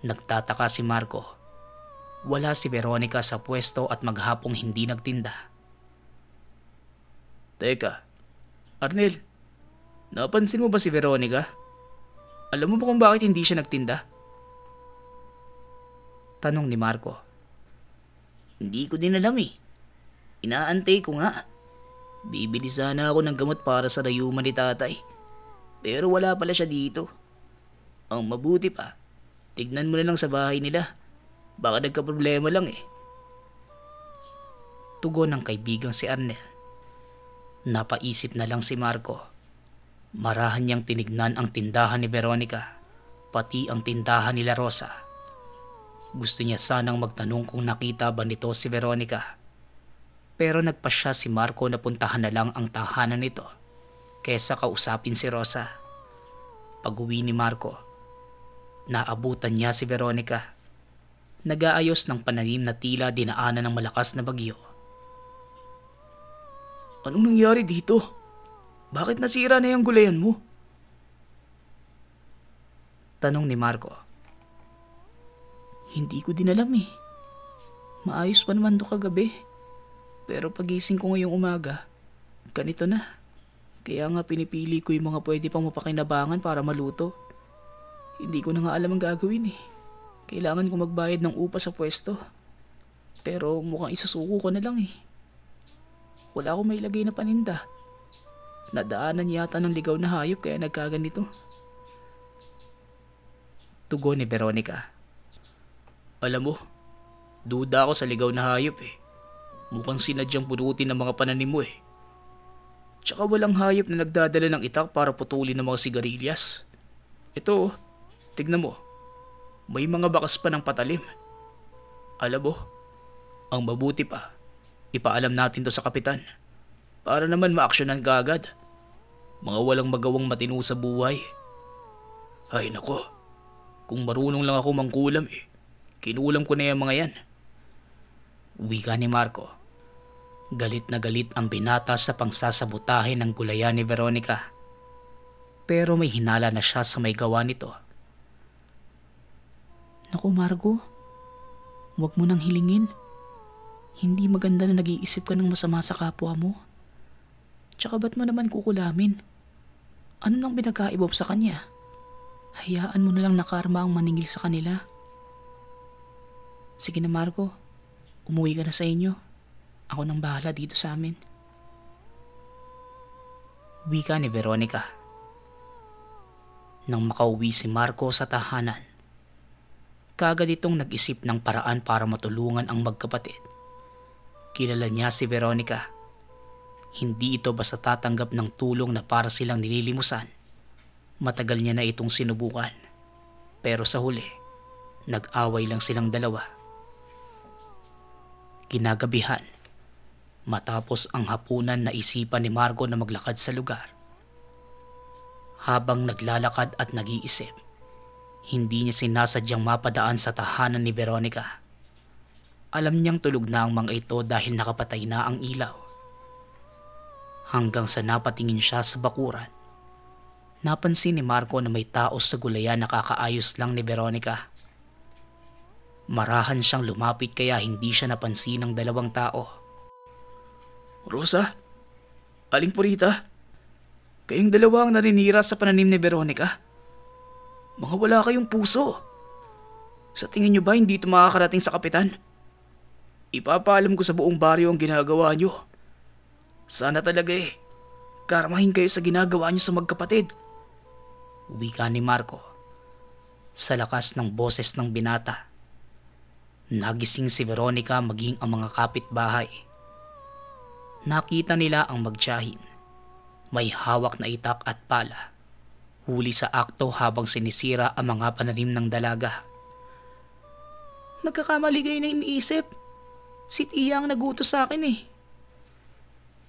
nagtataka si Marco. Wala si Veronica sa pwesto at maghapong hindi nagtinda. Teka, Arnel, napansin mo ba si Veronica? Alam mo ba kung bakit hindi siya nagtinda? Tanong ni Marco. Hindi ko din alam eh. Inaantay ko nga. Bibili sana ako ng gamot para sa rayuman ni tatay. Pero wala pala siya dito. Ang mabuti pa, tignan mo na lang sa bahay nila. Baka nagka-problema lang eh. Tugon ng kaibigang si Arnel. Napaisip na lang si Marco. Marahan niyang tinignan ang tindahan ni Veronica, pati ang tindahan nila Rosa. Gusto niya sanang magtanong kung nakita ba nito si Veronica. Pero nagpasya si Marco na puntahan na lang ang tahanan nito kesa kausapin si Rosa. Pag-uwi ni Marco, naabutan niya si Veronica. Nag-aayos ng pananim na tila dinaanan ng malakas na bagyo. Anong nangyari dito? Bakit nasira na yung gulayan mo? Tanong ni Marco. Hindi ko din alam eh. Maayos pa naman to kagabi. Pero pagising ko ngayong umaga, ganito na. Kaya nga pinipili ko yung mga pwede pang mapakinabangan para maluto. Hindi ko na nga alam ang gagawin eh. Kailangan ko magbayad ng upa sa pwesto. Pero mukhang isusuko ko na lang eh. Wala akong mailagay na paninda. Nadaanan yata ng ligaw na hayop kaya nagkaganito. Tugon ni Veronica. Alam mo, duda ako sa ligaw na hayop eh. Mukhang sinadyang punutin ng mga pananim mo eh. Tsaka walang hayop na nagdadala ng itak para putulin ng mga sigarilyas. Ito, tignan mo. May mga bakas pa ng patalim. Alam mo, ang mabuti pa, ipaalam natin to sa kapitan. Para naman maaksyonan ka agad. Mga walang magawang matino sa buhay. Ay nako, kung marunong lang ako mangkulam eh. Kinulam ko na yung mga yan. Wika ni Marco. Galit na galit ang binata sa pangsasabutahe ng gulayan ni Veronica. Pero may hinala na siya sa may gawa nito. Naku Marco, huwag mo nang hilingin. Hindi maganda na nag-iisip ka ng masama sa kapwa mo. Tsaka ba't mo naman kukulamin? Ano nang pinagkaibob sa kanya? Hayaan mo na lang na karma ang maningil sa kanila. Sige na Marco, umuwi ka na sa inyo. Ako nang bahala dito sa amin. Wika ni Veronica. Nang makauwi si Marco sa tahanan, kagad itong nag-isip ng paraan para matulungan ang magkapatid. Kilala niya si Veronica. Hindi ito basta tatanggap ng tulong na para silang nililimusan. Matagal niya na itong sinubukan. Pero sa huli, nag-away lang silang dalawa. Kinagabihan, matapos ang hapunan na isipan ni Marco na maglakad sa lugar. Habang naglalakad at nag-iisip, hindi niya sinasadyang mapadaan sa tahanan ni Veronica. Alam niyang tulog na ang mga ito dahil nakapatay na ang ilaw. Hanggang sa napatingin siya sa bakuran, napansin ni Marco na may tao sa gulayan na kakaayos lang ni Veronica. Marahan siyang lumapit kaya hindi siya napansin ng dalawang tao. Rosa? Aling Purita? Kayong dalawa ang naninira sa pananim ni Veronica? Mga wala kayong puso. Sa tingin niyo ba hindi ito makakarating sa kapitan? Ipapaalam ko sa buong baryo ang ginagawa niyo. Sana talaga eh, karmahin kayo sa ginagawa niyo sa magkapatid. Wika ni Marco. Sa lakas ng boses ng binata, nagising si Veronica maging ang mga kapitbahay. Nakita nila ang magtiyahin. May hawak na itak at pala. Huli sa akto habang sinisira ang mga pananim ng dalaga. Nagkakamali kayo na iniisip. Si Tia ang nagutos sa akin eh.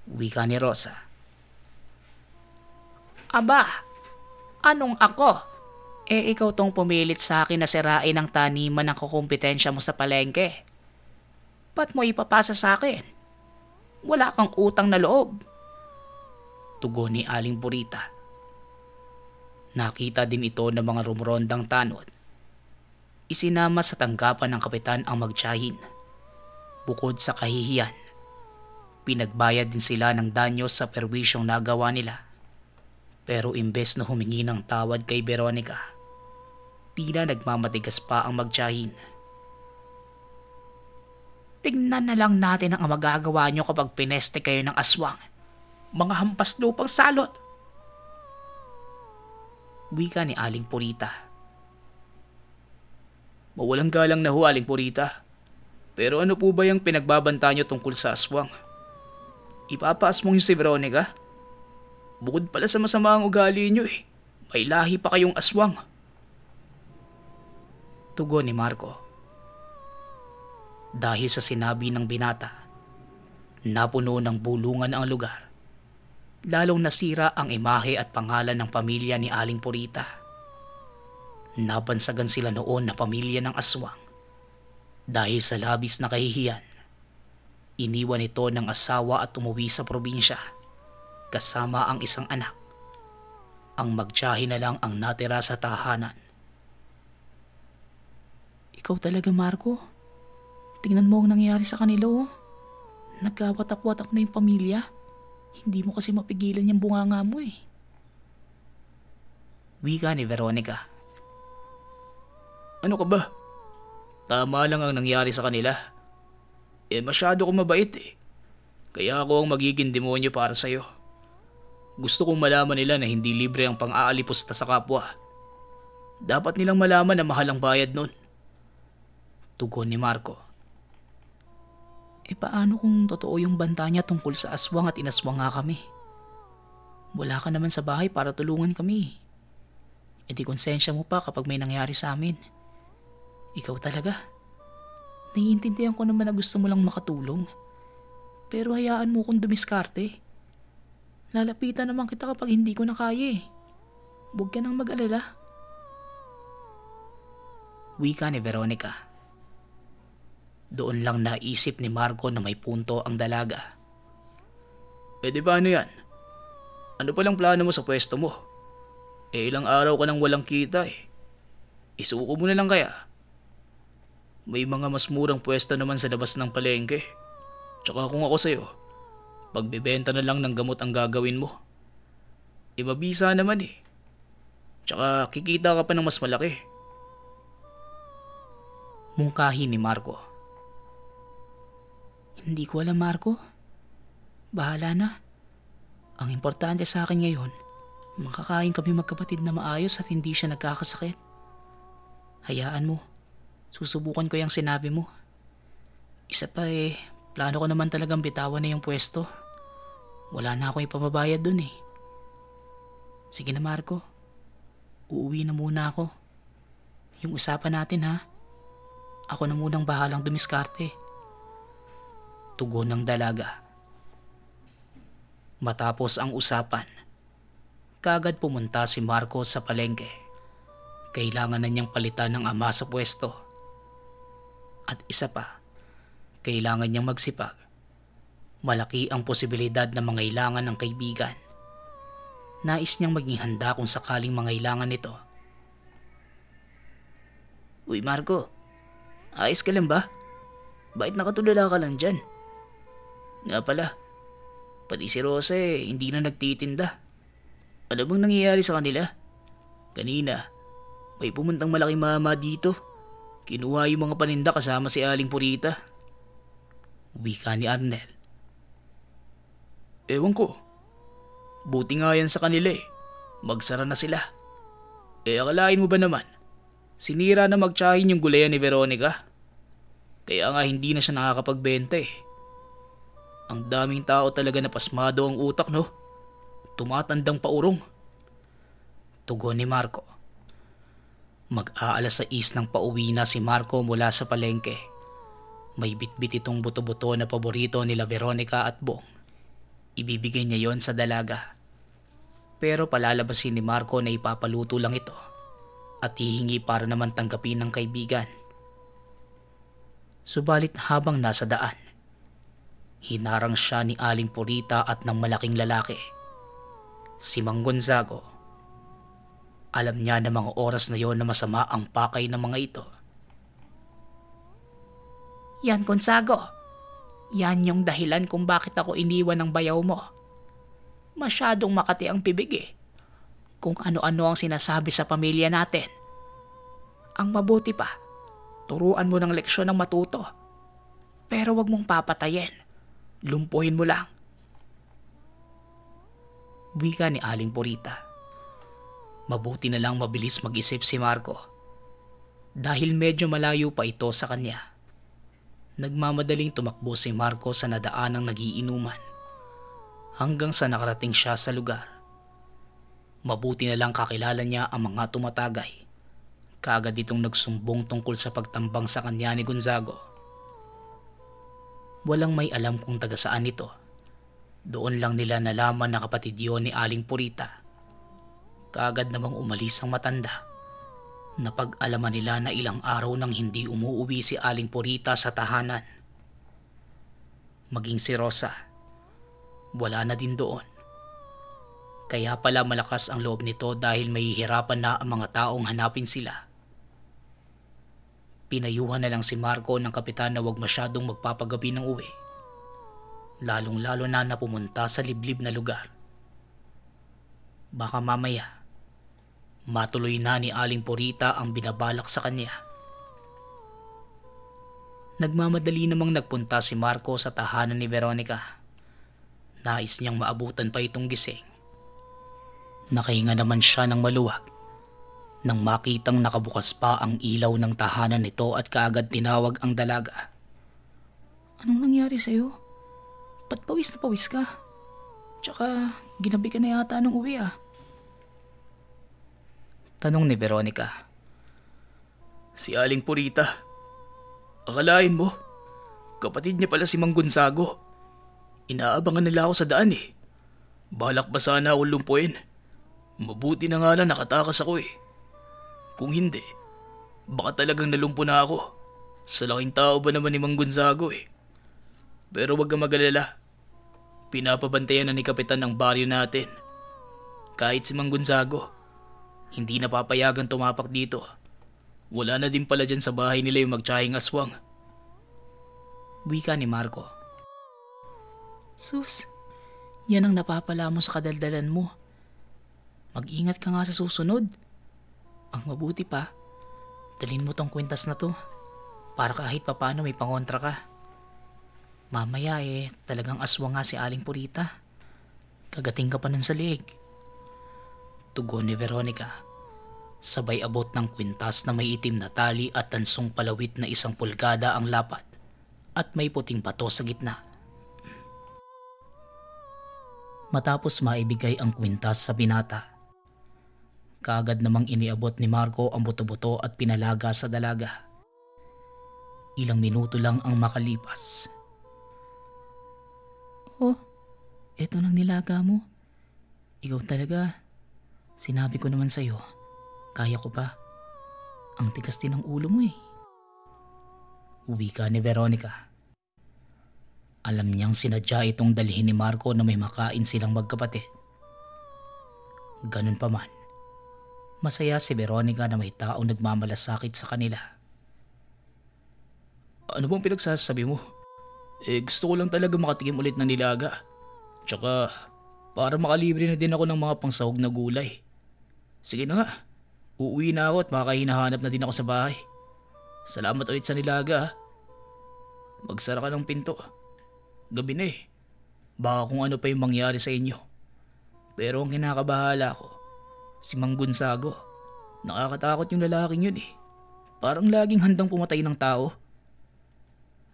Wika ni Rosa. Aba, anong ako? Eh ikaw tong pumilit sa akin na sirain ang taniman ng kukumpetensya mo sa palengke. Ba't mo ipapasa sa akin? Wala kang utang na loob. Tugon ni Aling Purita. Nakita din ito ng mga rumrondang tanod. Isinama sa tanggapan ng kapitan ang magtiyahin. Bukod sa kahihiyan, pinagbayad din sila ng danyo sa perwisyong nagawa nila. Pero imbes na humingi ng tawad kay Veronica, tila nagmamatigas pa ang magtiyahin. Tingnan na lang natin ang magagawa nyo kapag pineste kayo ng aswang. Mga hampas lupang salot! Wika ni Aling Purita. Mawalang galang na ho, Aling Purita. Pero ano po ba yung pinagbabanta nyo tungkol sa aswang? Ipapaaswang nyo si Veronica? Bukod pala sa masama ang ugali nyo may lahi pa kayong aswang. Tugon ni Marco. Dahil sa sinabi ng binata, napuno ng bulungan ang lugar. Lalong nasira ang imahe at pangalan ng pamilya ni Aling Purita. Nabansagan sila noon na pamilya ng aswang. Dahil sa labis na kahihiyan, iniwan ito ng asawa at umuwi sa probinsya kasama ang isang anak. Ang magtiyahin na lang ang natira sa tahanan. Ikaw talaga, Marco. Tingnan mo ang nangyayari sa kanila, oh. Nagkawatak-watak na yung pamilya. Hindi mo kasi mapigilan yung bunganga mo, eh. Wika ni Veronica. Ano ka ba? Tama lang ang nangyari sa kanila. Masyado kong mabait, eh. Kaya ako ang magiging demonyo para sa'yo. Gusto kong malaman nila na hindi libre ang pang-aalipusta sa kapwa. Dapat nilang malaman na mahal ang bayad nun. Tugon ni Marco. Paano kung totoo yung banta niya tungkol sa aswang at inaswang nga kami? Wala ka naman sa bahay para tulungan kami. Di konsensya mo pa kapag may nangyari sa amin. Ikaw talaga. Naiintindihan ko naman na gusto mo lang makatulong. Pero hayaan mo kong dumiskarte. Lalapitan naman kita kapag hindi ko na kaya, eh. Huwag ka nang mag-alala. Wika ni Veronica. Doon lang naisip ni Marco na may punto ang dalaga. Di ba ano yan? Ano palang plano mo sa pwesto mo? Ilang araw ka nang walang kita, eh. Isuko mo na lang kaya? May mga mas murang pwesto naman sa labas ng palengke. Tsaka kung ako sa'yo, pagbebenta na lang ng gamot ang gagawin mo. Mabisa naman, eh. Tsaka kikita ka pa ng mas malaki. Mungkahi ni Marco. Hindi ko alam, Marco. Bahala na. Ang importante sa akin ngayon, makakain kami magkapatid na maayos at hindi siya nagkakasakit. Hayaan mo. Susubukan ko yung sinabi mo. Isa pa, plano ko naman talagang bitawan na yung pwesto. Wala na akong ipababayad dun, eh. Sige na, Marco. Uuwi na muna ako. Yung usapan natin, ha? Ako na munang bahalang dumiskarte. Tugon ng dalaga. Matapos ang usapan, kagad pumunta si Marco sa palengke. Kailangan na niyang palitan ng ama sa pwesto. At isa pa, kailangan niyang magsipag. Malaki ang posibilidad na mangailangan ng kaibigan. Nais niyang maging handa kung sakaling mangailangan nito. Uy Marco, ayos ka lang ba? Bakit nakatulala ka lang dyan? Nga pala, pati si Rosa hindi na nagtitinda. Ano bang nangyayari sa kanila? Kanina, may pumuntang malaking mama dito. Kinuha yung mga paninda kasama si Aling Purita. Wika ni Arnel. Ewan ko. Buti nga yan sa kanila, eh. Magsara na sila. Akalain mo ba naman? Sinira na magtiyahin yung gulayan ni Veronica. Kaya nga hindi na siya nakakapagbenta, eh. Ang daming tao talaga na pasmado ang utak, no? Tumatandang paurong. Tugon ni Marco. Mag-aalas 6 ng pauwi na si Marco mula sa palengke. May bitbit itong buto-buto na paborito nila Veronica at Bong. Ibibigay niya yon sa dalaga. Pero palalabasin ni Marco na ipapaluto lang ito at hihingi para naman tanggapin ng kaibigan. Subalit habang nasa daan, Hinarang siya ni Aling Purita at ng malaking lalaki. Si Mang Gonzago. Alam niya na mga oras na yon na masama ang pakay ng mga ito. Yan, Gonzago. Yan yung dahilan kung bakit ako iniwan ng bayaw mo. Masyadong makati ang bibig eh. Kung ano-ano ang sinasabi sa pamilya natin. Ang mabuti pa, turuan mo ng leksyon ng matuto. Pero wag mong papatayin. Lumpuhin mo lang. Wika ni Aling Purita. Mabuti na lang mabilis mag-isip si Marco. Dahil medyo malayo pa ito sa kanya. Nagmamadaling tumakbo si Marco sa nadaanang nagiinuman. Hanggang sa nakarating siya sa lugar. Mabuti na lang kakilala niya ang mga tumatagay. Kaagad itong nagsumbong tungkol sa pagtambang sa kanya ni Gonzago. Walang may alam kung taga saan ito. Doon lang nila nalaman na kapatid yun ni Aling Purita. Kaagad namang umalis ang matanda. Napag-alaman nila na ilang araw nang hindi umuuwi si Aling Purita sa tahanan. Maging si Rosa, wala na din doon. Kaya pala malakas ang loob nito dahil mahihirapan na ang mga taong hanapin sila. Pinayuhan na lang si Marco ng kapitan na huwag masyadong magpapagabi ng uwi. Lalong-lalo na pumunta sa liblib na lugar. Baka mamaya, matuloy na ni Aling Purita ang binabalak sa kanya. Nagmamadali namang nagpunta si Marco sa tahanan ni Veronica. Nais niyang maabutan pa itong gising. Nakahinga naman siya ng maluwag nang makitang nakabukas pa ang ilaw ng tahanan nito at kaagad tinawag ang dalaga. Anong nangyari sa'yo? Ba't pawis na pawis ka? Tsaka ginabi ka na yata nung uwi ah. Tanong ni Veronica. Si Aling Purita. Akalain mo, kapatid niya pala si Mang Gonzago. Inaabangan nila ako sa daan eh. Balak ba sana ako lumpuin? Mabuti na nga lang nakatakas ako eh. Kung hindi, baka talagang nalumpo na ako. Sa laking tao ba naman ni Mang Gonzago eh. Pero wag kang mag-alala. Pinapabantayan na ni Kapitan ang baryo natin. Kahit si Mang Gonzago, hindi na papayagan tumapak dito. Wala na din pala dyan sa bahay nila yung magtsahing aswang. Wika ni Marco. Sus, yan ang napapala mo sa kadaldalan mo. Mag-ingat ka nga sa susunod. Ang mabuti pa, dalhin mo tong kwintas na to para kahit papano may pangontra ka. Mamaya talagang aswang nga si Aling Purita. Kagating ka pa nun sa leeg. Tugon ni Veronica. Sabay abot ng kwintas na may itim na tali at tansong palawit na 1 pulgada ang lapat at may puting bato sa gitna. Matapos maibigay ang kwintas sa binata, kaagad namang iniabot ni Marco ang buto-buto at pinalaga sa dalaga. Ilang minuto lang ang makalipas. Oh, eto nang nilaga mo. Ikaw talaga. Sinabi ko naman sa'yo, kaya ko pa. Ang tigas din ng ulo mo eh. Wika ni Veronica. Alam niyang sinadya itong dalhin ni Marco na may makain silang magkapatid. Ganun pa man, masaya si Veronica na may taong nagmamalasakit sa kanila. Ano bang pinagsasabi mo? Gusto ko lang talaga makatikim ulit ng nilaga. Tsaka para makalibre na din ako ng mga pangsahog na gulay. Sige na nga, uuwi na ako at makakahinahanap na din ako sa bahay. Salamat ulit sa nilaga. Magsara ka ng pinto. Gabi na eh. Baka kung ano pa yung mangyari sa inyo. Pero ang kinakabahala ko, si Mang Gonzago. Nakakatakot yung lalaking yun eh. Parang laging handang pumatay ng tao.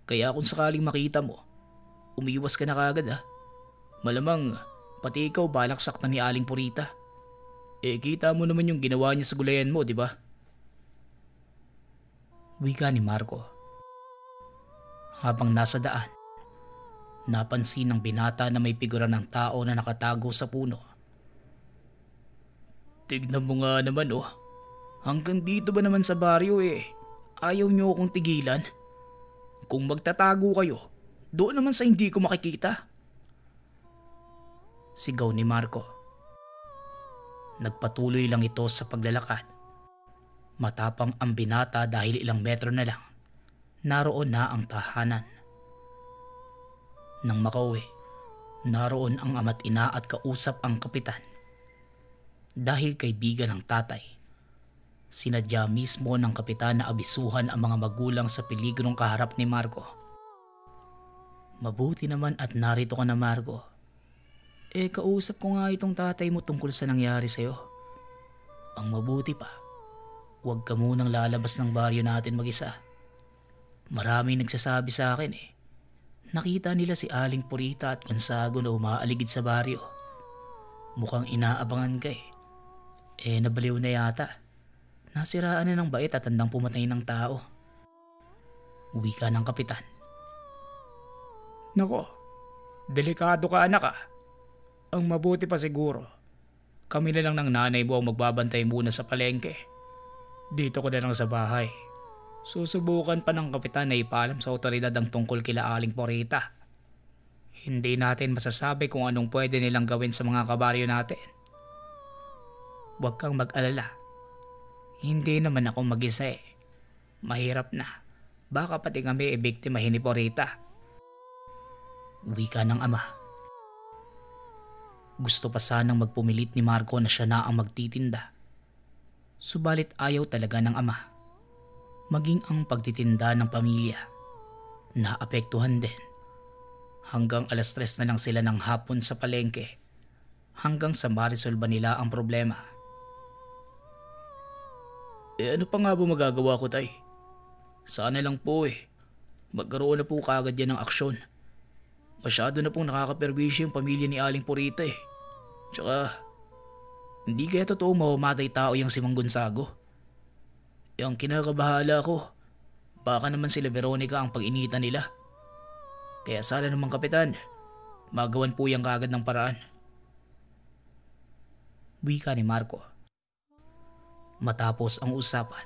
Kaya kung sakaling makita mo, umiwas ka na kagad ah. Malamang pati ikaw balak saktan ni Aling Purita. Kita mo naman yung ginawa niya sa gulayan mo, di ba? Wika ni Marco. Habang nasa daan, napansin ng binata na may figura ng tao na nakatago sa puno. Tignan mo nga naman oh. Hanggang dito ba naman sa baryo eh. Ayaw niyo akong tigilan? Kung magtatago kayo, Doon naman sa hindi ko makikita. Sigaw ni Marco. Nagpatuloy lang ito sa paglalakad. Matapang ang binata dahil ilang metro na lang. Naroon na ang tahanan. Nang makauwi, naroon ang ama't ina at kausap ang kapitan. Dahil kaibigan ng tatay, sinadya mismo ng kapitan na abisuhan ang mga magulang sa peligrong kaharap ni Marco. Mabuti naman at narito ka na, Marco. Kausap ko nga itong tatay mo tungkol sa nangyari sa'yo. Ang mabuti pa, huwag ka munang lalabas ng baryo natin mag-isa. Maraming nagsasabi sa akin nakita nila si Aling Purita at Gonzago na umaaligid sa baryo. Mukhang inaabangan ka nabaliw na yata. Nasiraan na ng bait at handang pumatay ng tao. Wika ng kapitan. Nako, delikado ka anak. Ang mabuti pa siguro, kami na lang ng nanay mo ang magbabantay muna sa palengke. Dito ko na lang sa bahay. Susubukan pa ng kapitan na ipaalam sa otoridad ang tungkol kila Aling Purita. Hindi natin masasabi kung anong pwede nilang gawin sa mga kabaryo natin. Huwag kang mag-alala. Hindi naman ako mag-isa Mahirap na. Baka pati kami biktimahin ni Purita. Wika ng ama. Gusto pa sanang magpumilit ni Marco na siya na ang magtitinda. Subalit ayaw talaga ng ama. Maging ang pagtitinda ng pamilya. Naapektuhan din. Hanggang 3:00 na lang sila ng hapon sa palengke. Hanggang sa marisolba nila ang problema. Ano pa nga ba magagawa ko, tay? Sana lang po magkaroon na po kaagad yan ng aksyon. Masyado na pong nakakaperwisyo yung pamilya ni Aling Purita Tsaka, hindi kaya totoo mamamatay tao yung si Mang Gonzago. Yung kinakabahala ko, baka naman sila Veronica ang pag-initan nila. Kaya sana naman kapitan, magawan po yung kaagad ng paraan. Wika ni Marco. Matapos ang usapan,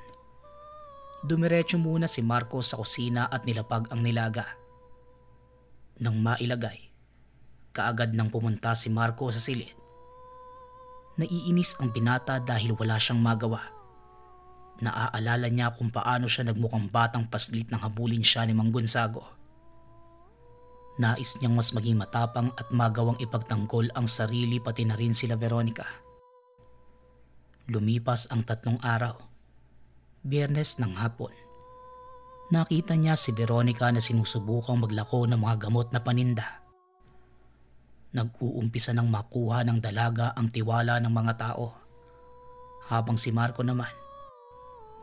dumiretso muna si Marco sa kusina at nilapag ang nilaga. Nang mailagay, kaagad nang pumunta si Marco sa silid. Naiinis ang binata dahil wala siyang magawa. Naaalala niya kung paano siya nagmukhang batang paslit nang habulin siya ni Mang Gonzago. Nais niyang mas maging matapang at magawang ipagtanggol ang sarili pati na rin sila Veronica. Lumipas ang 3 araw. Biyernes ng hapon. Nakita niya si Veronica na sinusubukang maglako ng mga gamot na paninda. Nag-uumpisa ng makuha ng dalaga ang tiwala ng mga tao. Habang si Marco naman,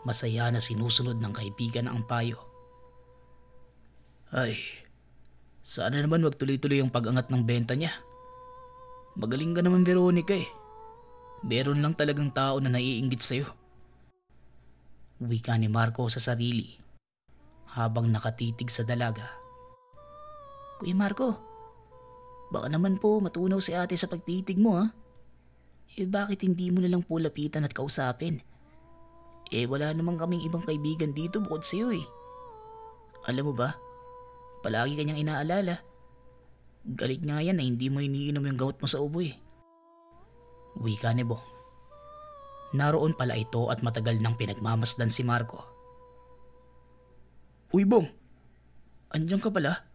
masaya na sinusunod ng kaibigan ang payo. Ay, sana naman magtuloy-tuloy ang pag-angat ng benta niya. Magaling ka naman, Veronica Meron lang talagang tao na naiinggit sa'yo. Wika ni Marco sa sarili habang nakatitig sa dalaga. Kuya Marco, baka naman po matunaw si ate sa pagtitig mo bakit hindi mo na lang po lapitan at kausapin? Wala namang kaming ibang kaibigan dito bukod sa'yo Alam mo ba, palagi kanyang inaalala. Galit nga yan na hindi mo iniinom yung gamot mo sa ubo Wika ni Bong. Naroon pala ito at matagal nang pinagmamasdan si Marco. Uy Bong, andyan ka pala?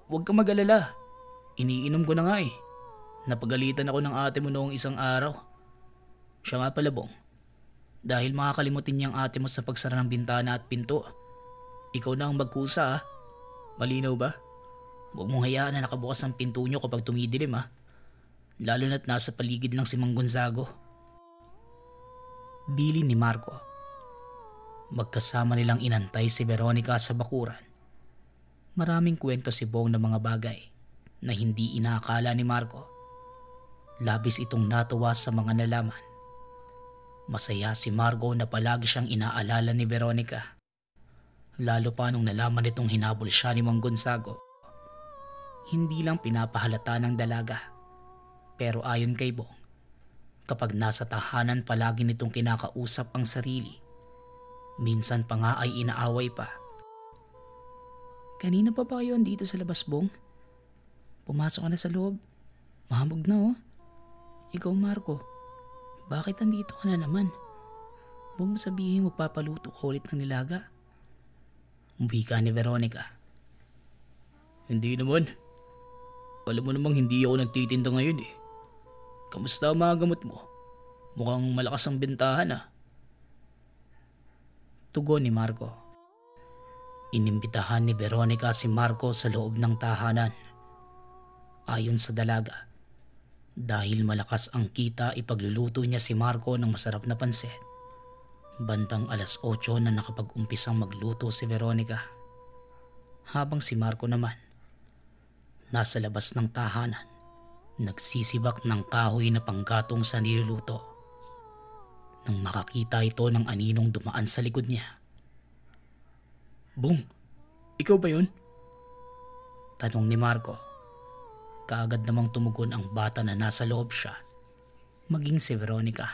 Huwag kang mag-alala. Iniinom ko na nga Napagalitan ako ng ate mo noong isang araw. Siya nga pala Bong, dahil makakalimutin niyang ate mo sa pagsara ng bintana at pinto. Ikaw na ang magkusa Malinaw ba? Huwag mong hayaan na nakabukas ang pinto niyo kapag tumidilim Lalo na't nasa paligid lang si Mang Gonzago. Bili ni Marco. Magkasama nilang inantay si Veronica sa bakuran. Maraming kwento si Bong ng mga bagay na hindi inaakala ni Marco. Labis itong natuwa sa mga nalaman. Masaya si Marco na palagi siyang inaalala ni Veronica. Lalo pa nung nalaman nitong hinabol siya ni Mang Gonzago. Hindi lang pinapahalata ng dalaga. Pero ayon kay Bong, kapag nasa tahanan palagi nitong kinakausap ang sarili. Minsan pa nga ay inaaway pa. Kanina pa ba kayo andito sa labas, Bong? Pumasok ka na sa loob. Mahamog na oh. Ikaw, Marco, bakit andito ka na naman? Huwag mo sabihin magpapaluto ka ulit ng nilaga. Wika ni Veronica. Hindi naman. Alam mo namang hindi ako nagtitinda ngayon eh. Kamusta ang mga gamot mo? Mukhang malakas ang bentahan ah. Tugon ni Marco. Inimbitahan ni Veronica si Marco sa loob ng tahanan. Ayon sa dalaga, dahil malakas ang kita ipagluluto niya si Marco ng masarap na pansit. Bandang 8:00 na nakapag-umpisang magluto si Veronica. Habang si Marco naman, nasa labas ng tahanan, nagsisibak ng kahoy na panggatong sa niluluto. Nang makakita ito ng aninong dumaan sa likod niya. Bong, ikaw ba yun? Tanong ni Marco. Kaagad namang tumugon ang bata na nasa loob siya. Maging si Veronica.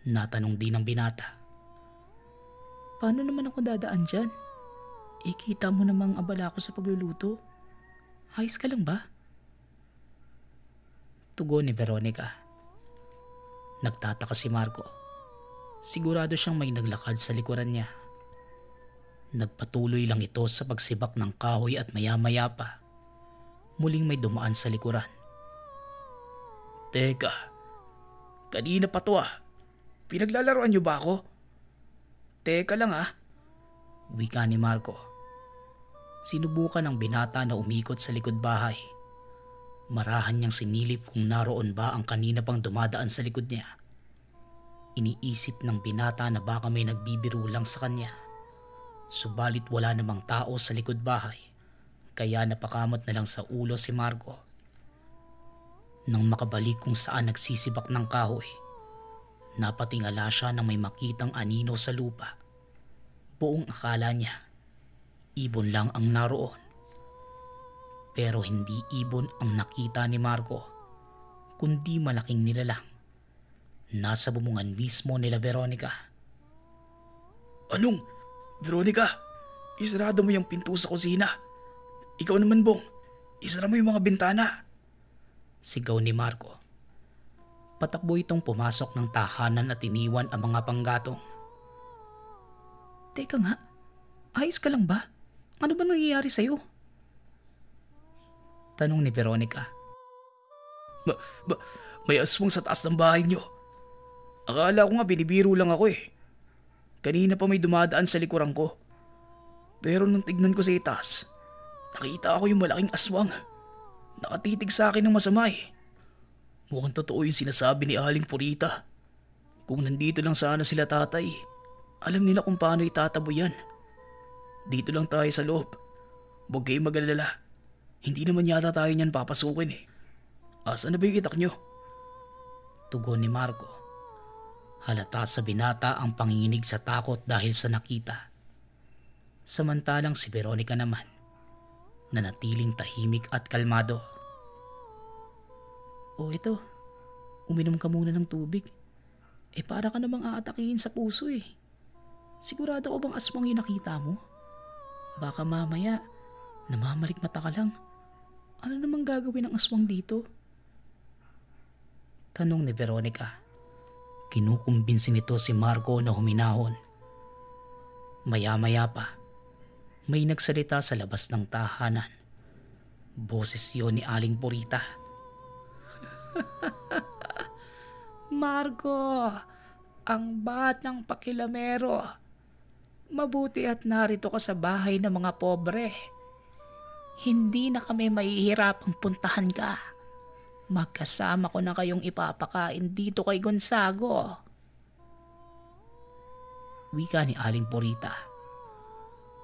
Natanong din ng binata. Paano naman ako dadaan dyan? Ikita mo namang abala ako sa pagluluto. Ayos ka lang ba? Tugon ni Veronica. Nagtataka si Marco. Sigurado siyang may naglakad sa likuran niya. Nagpatuloy lang ito sa pagsibak ng kahoy at maya-maya pa, muling may dumaan sa likuran. Teka, kanina pa to ah. Pinaglalaroan niyo ba ako? Teka lang ah. Wika ni Marco. Sinubukan ng binata na umikot sa likod bahay. Marahan niyang sinilip kung naroon ba ang kanina pang dumadaan sa likod niya. Iniisip ng binata na baka may nagbibiro lang sa kanya. Subalit wala namang tao sa likod bahay, kaya napakamot na lang sa ulo si Marco. Nang makabalik kung saan nagsisibak ng kahoy, napatingala siya nang may makitang anino sa lupa. Buong akala niya, ibon lang ang naroon. Pero hindi ibon ang nakita ni Marco, kundi malaking nilalang. Nasa bumungan mismo nila Veronica. Anong? Veronica, isarado mo yung pinto sa kusina. Ikaw naman, Bong, isara mo yung mga bintana. Sigaw ni Marco. Patakbo itong pumasok ng tahanan at iniwan ang mga panggatong. Teka nga, ayos ka lang ba? Ano ba nangyayari sa'yo? Tanong ni Veronica. May aswang sa taas ng bahay niyo. Akala ko nga binibiro lang ako eh. Kanina pa may dumadaan sa likuran ko. Pero nung tignan ko sa itaas, nakita ako yung malaking aswang. Nakatitig sa akin ng masama eh. Mukhang totoo yung sinasabi ni Aling Purita. Kung nandito lang sana sila tatay, alam nila kung paano itatabo yan. Dito lang tayo sa loob. Huwag kayong mag-alala. Hindi naman yata tayo niyan papasukin eh. Asa na ba yung itak nyo? Tugon ni Marco. Halata sa binata ang panginginig sa takot dahil sa nakita. Samantalang si Veronica naman, nanatiling tahimik at kalmado. O ito, uminom ka muna ng tubig. Para ka namang aatakihin sa puso eh. Sigurado ko bang aswang yung nakita mo? Baka mamaya, namamalikmata ka lang. Ano namang gagawin ng aswang dito? Tanong ni Veronica. Kinukumbinsin nito si Marco na huminahon. Maya-maya pa, may nagsalita sa labas ng tahanan. Boses yun ni Aling Purita. Marco, ang batang pakilamero. Mabuti at narito ka sa bahay ng mga pobre. Hindi na kami mahihirapang puntahan ka. Magkasama ko na kayong ipapakain dito kay Gonzago. Wika ni Aling Purita.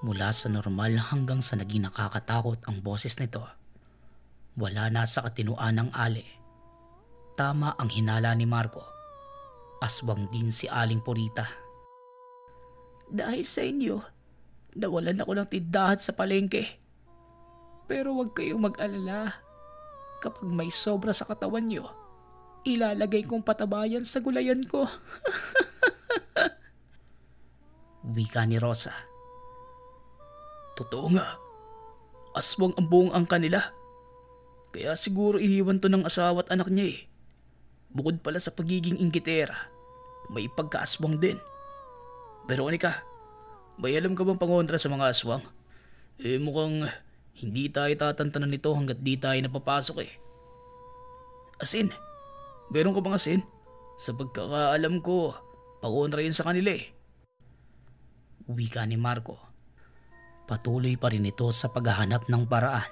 Mula sa normal hanggang sa naging nakakatakot ang boses nito. Wala na sa katinuan ng Ali. Tama ang hinala ni Marco. Aswang din si Aling Purita. Dahil sa inyo, nawalan ako ng tindahan sa palengke. Pero huwag kayong mag-alala. Kapag may sobra sa katawan nyo, ilalagay kong patabayan sa gulayan ko. Wika ni Rosa. Totoo nga, Aswang ang buong angka nila. Kaya siguro iniwan to ng asawa at anak niya eh. Bukod pala sa pagiging inggitera, may pagkaaswang din. Veronica, may alam ka bang pangontra sa mga aswang? Mukhang hindi tayo tatantanan nito hanggat di tayo napapasok eh. Asin? Meron ka bang asin? Sa pagkakaalam ko, pangontra yun sa kanila eh. Wika ni Marco. Patuloy pa rin ito sa paghahanap ng paraan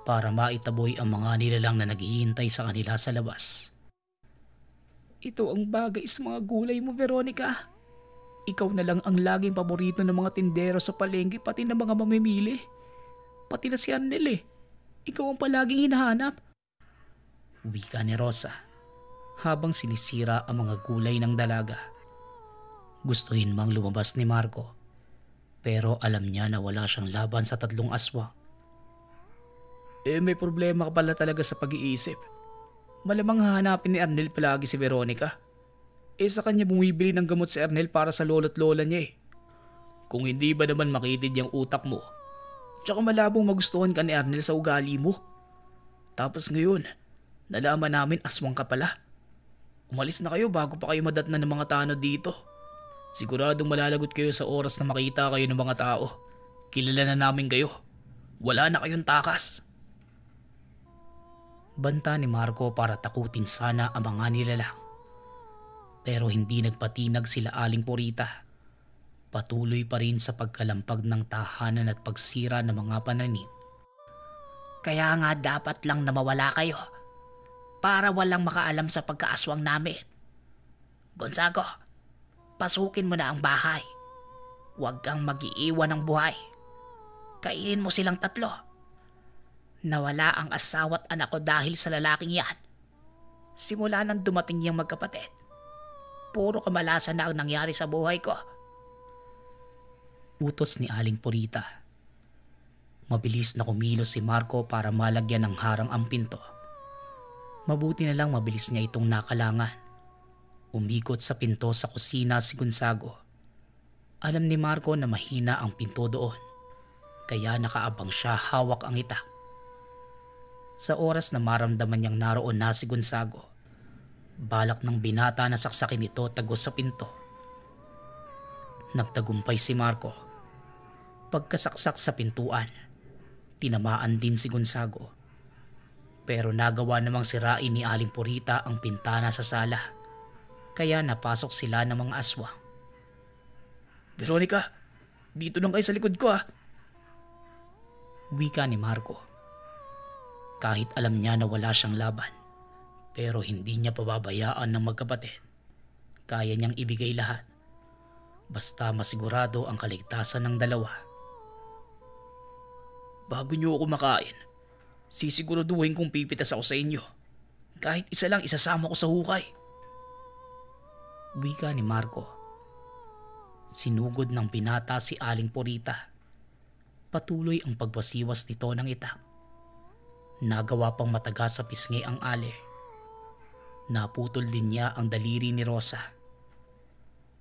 para maitaboy ang mga nilalang na naghihintay sa kanila sa labas. Ito ang bagay sa mga gulay mo, Veronica. Ikaw na lang ang laging paborito ng mga tindero sa palengke pati ng mga mamimili. Pati na si Arnel eh. Ikaw ang palaging hinahanap. Wika ni Rosa habang sinisira ang mga gulay ng dalaga. Gustuhin mang lumabas ni Marco pero alam niya na wala siyang laban sa 3 aswang. May problema ka pala talaga sa pag-iisip. Malamang hahanapin ni Arnel palagi si Veronica. Sa kanya bumibili ng gamot si Arnel para sa lolo't lola niya eh. Kung hindi ba naman makitid yung utak mo? Tsaka malabong magustuhan ka ni Arnel sa ugali mo. Tapos ngayon, nalaman namin aswang ka pala. Umalis na kayo bago pa kayo madatnan ng mga tanod dito. Siguradong malalagot kayo sa oras na makita kayo ng mga tao. Kilala na namin kayo. Wala na kayong takas. Banta ni Marco para takutin sana ang mga nilalang. Pero hindi nagpatinag sila Aling Purita. Patuloy pa rin sa pagkalampag ng tahanan at pagsira ng mga pananim. Kaya nga dapat lang na mawala kayo para walang makaalam sa pagkaaswang namin. Gonzago, pasukin mo na ang bahay. Huwag kang mag-iiwan ng buhay. Kainin mo silang 3. Nawala ang asawa at anak ko dahil sa lalaking yan. Simula nang dumating niyang magkapatid, puro kamalasan na ang nangyari sa buhay ko. Utos ni Aling Purita. Mabilis na kumilos si Marco para malagyan ng harang ang pinto. Mabuti na lang mabilis niya itong nakalangan. Umikot sa pinto sa kusina si Gonzago. Alam ni Marco na mahina ang pinto doon, kaya nakaabang siya hawak ang itak. Sa oras na maramdaman niyang naroon na si Gonzago, balak ng binata na saksakin ito tagos sa pinto. Nagtagumpay si Marco. Pagkasaksak sa pintuan, tinamaan din si Gonzago. Pero nagawa namang sirain ni Aling Purita ang pintana sa sala, kaya napasok sila ng mga aswang. Veronica, dito lang kayo sa likod ko ah. Wika ni Marco. Kahit alam niya na wala siyang laban, pero hindi niya pababayaan ng magkapatid. Kaya niyang ibigay lahat, basta masigurado ang kaligtasan ng dalawa. Bago niyo ako makain, sisiguraduhin kong pipitas ako sa inyo. Kahit isa lang isasama ko sa hukay. Wika ni Marco. Sinugod ng binata si Aling Purita. Patuloy ang pagbasiwas nito ng itak. Nagawa pang mataga sa pisngi ang ale. Naputol din niya ang daliri ni Rosa.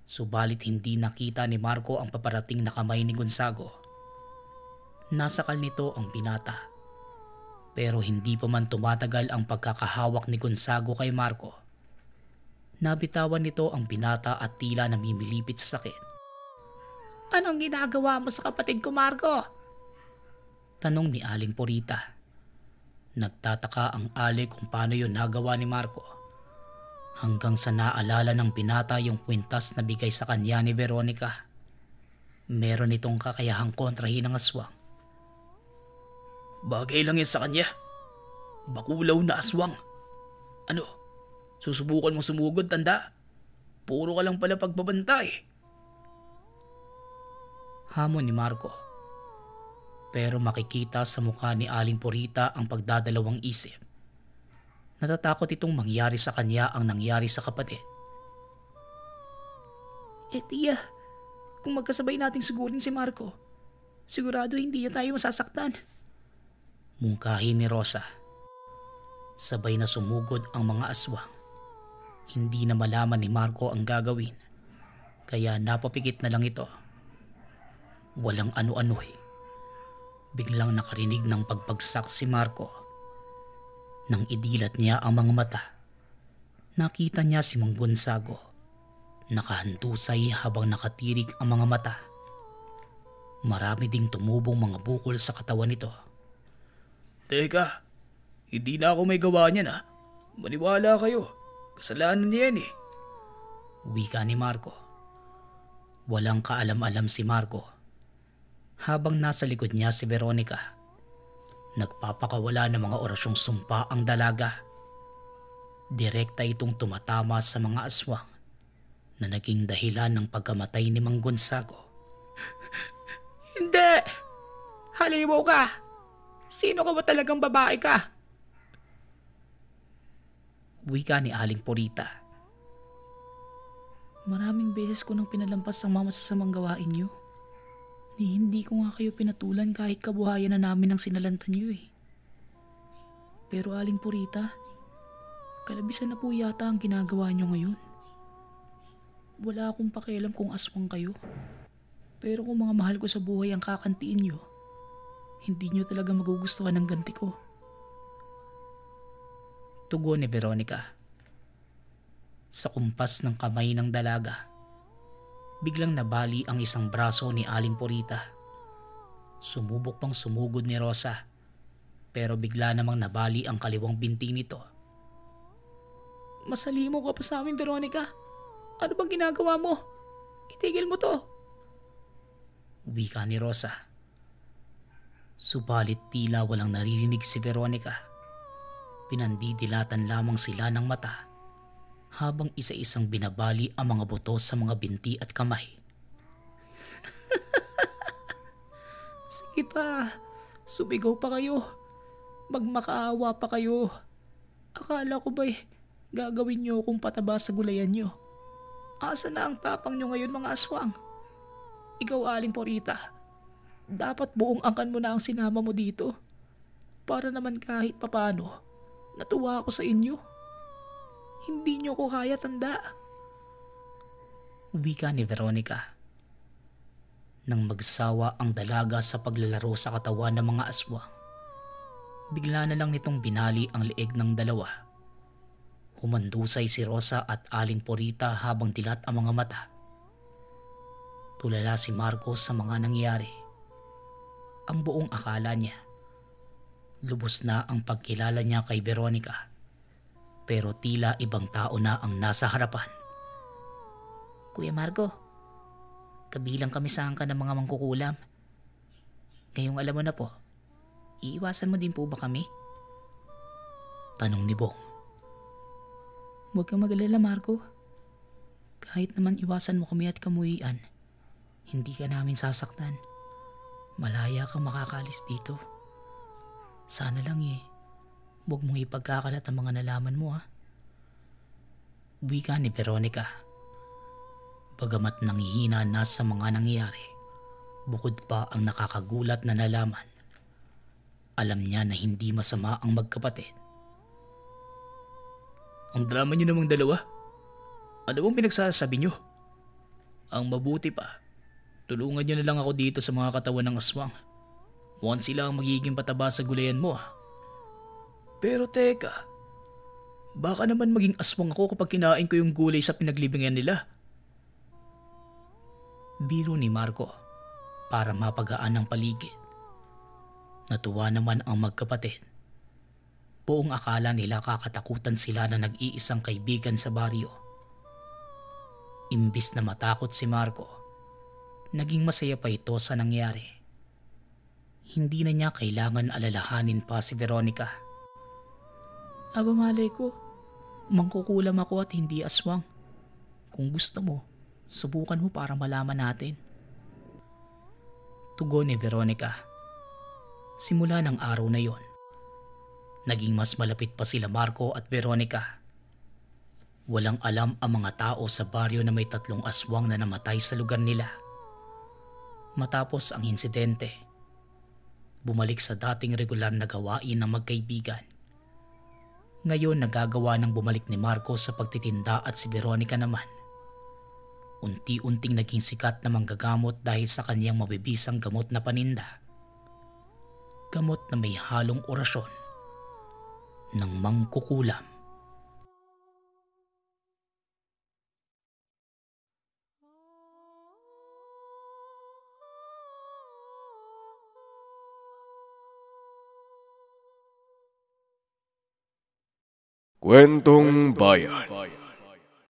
Subalit hindi nakita ni Marco ang paparating na kamay ni Gonzago. Nasakal nito ang binata. Pero hindi pa man tumatagal ang pagkakahawak ni Gonzago kay Marco. Nabitawan nito ang binata at tila namimilipit sa sakit. Anong ginagawa mo sa kapatid ko, Marco? Tanong ni Aling Purita. Nagtataka ang ale kung paano yun nagawa ni Marco. Hanggang sa naalala ng binata yung kwintas na bigay sa kanya ni Veronica. Meron itong kakayahang kontrahin ng aswang. Bagay lang yan sa kanya. Bakulaw na aswang. Ano? Susubukan mong sumugod, tanda? Puro ka lang pala pagbabantay. Hamon ni Marco. Pero makikita sa mukha ni Aling Purita ang pagdadalawang isip. Natatakot itong mangyari sa kanya ang nangyari sa kapatid. Tiya, kung magkasabay nating sugurin si Marco, sigurado hindi niya tayo masasaktan. Mungkahi ni Rosa. Sabay na sumugod ang mga aswang. Hindi na malaman ni Marco ang gagawin, kaya napapikit na lang ito. Walang ano-ano eh. Biglang nakarinig ng pagpagsak si Marco. Nang idilat niya ang mga mata, nakita niya si Mang Gonzago. Nakahandusay habang nakatirik ang mga mata. Marami ding tumubong mga bukol sa katawan nito. Teka, hindi na ako may gawa niyan ah. Maniwala kayo. Kasalanan niya yan eh. Wika ni Marco. Walang kaalam-alam si Marco. Habang nasa likod niya si Veronica, nagpapakawala ng mga orasyong sumpa ang dalaga. Direkta itong tumatama sa mga aswang na naging dahilan ng pagkamatay ni Mang Gonzago. Hindi! Halimaw ka! Sino ka ba talagang babae ka? Wika ni Aling Purita. Maraming beses ko nang pinalampas ang mga masasamang gawain niyo. Ni hindi ko nga kayo pinatulan kahit kabuhayan na namin ang sinalantan niyo eh. Pero Aling Purita, kalabisan na po yata ang ginagawa niyo ngayon. Wala akong pakialam kung aswang kayo. Pero kung mga mahal ko sa buhay ang kakantiin niyo, hindi niyo talaga magugustuhan ng ganti ko. Tugon ni Veronica. Sa kumpas ng kamay ng dalaga, biglang nabali ang isang braso ni Aling Purita. Sumubok pang sumugod ni Rosa, pero bigla namang nabali ang kaliwang binti nito. Masalimo ka pa sa amin, Veronica. Ano bang ginagawa mo? Itigil mo to. Wika ni Rosa. Subalit tila walang naririnig si Veronica. Pinandidilatan lamang sila ng mata habang isa-isang binabali ang mga buto sa mga binti at kamay. Sige pa, sumigaw pa kayo. Magmakaawa pa kayo. Akala ko ba'y gagawin niyo akong pataba sa gulayan niyo? Asa na ang tapang niyo ngayon mga aswang? Ikaw Aling Purita, dapat buong angkan mo na ang sinama mo dito. Para naman kahit papano, natuwa ako sa inyo. Hindi niyo ko kaya tanda. Wika ni Veronica. Nang magsawa ang dalaga sa paglalaro sa katawan ng mga aswang, bigla na lang nitong binali ang leeg ng dalawa. Humandusay si Rosa at Aling Purita habang dilat ang mga mata. Tulala si Marco sa mga nangyari. Ang buong akala niya, lubos na ang pagkilala niya kay Veronica. Pero tila ibang tao na ang nasa harapan. Kuya Marco, kabilang kami sa angkan ng mga mangkukulam. Ngayong alam mo na po, iiwasan mo din po ba kami? Tanong ni Bong. Huwag kang mag-alala, Marco. Kahit naman iwasan mo kami at kamuhian, hindi ka namin sasaktan. Malaya kang makakalis dito. Sana lang huwag mong ipagkakalat ang mga nalaman mo ha. Wika ni Veronica. Bagamat nanghihina na sa mga nangyari, bukod pa ang nakakagulat na nalaman, alam niya na hindi masama ang magkapatid. Ang drama niyo namang dalawa. Ano bang pinagsasabi niyo? Ang mabuti pa, tulungan niyo na lang ako dito sa mga katawan ng aswang. Mukhang sila ang magiging pataba sa gulayan mo ha. Pero teka, baka naman maging aswang ako kapag kinain ko yung gulay sa pinaglibingan nila. Biro ni Marco para mapagaan ang paligid. Natuwa naman ang magkapatid. Buong akala nila kakatakutan sila na nag-iisang kaibigan sa baryo. Imbis na matakot si Marco, naging masaya pa ito sa nangyari. Hindi na niya kailangan alalahanin pa si Veronica. Aba malay ko, mangkukulam ako at hindi aswang. Kung gusto mo, subukan mo para malaman natin. Tugon ni Veronica. Simula ng araw na yon, naging mas malapit pa sila Marco at Veronica. Walang alam ang mga tao sa baryo na may 3 aswang na namatay sa lugar nila. Matapos ang insidente, bumalik sa dating regular na gawain ng magkaibigan. Ngayon nagagawa ng bumalik ni Marco sa pagtitinda at si Veronica naman. Unti-unting naging sikat na manggagamot dahil sa kanyang mabibisang gamot na paninda. gamot na may halong orasyon ng mangkukulam. Kwentong Bayan.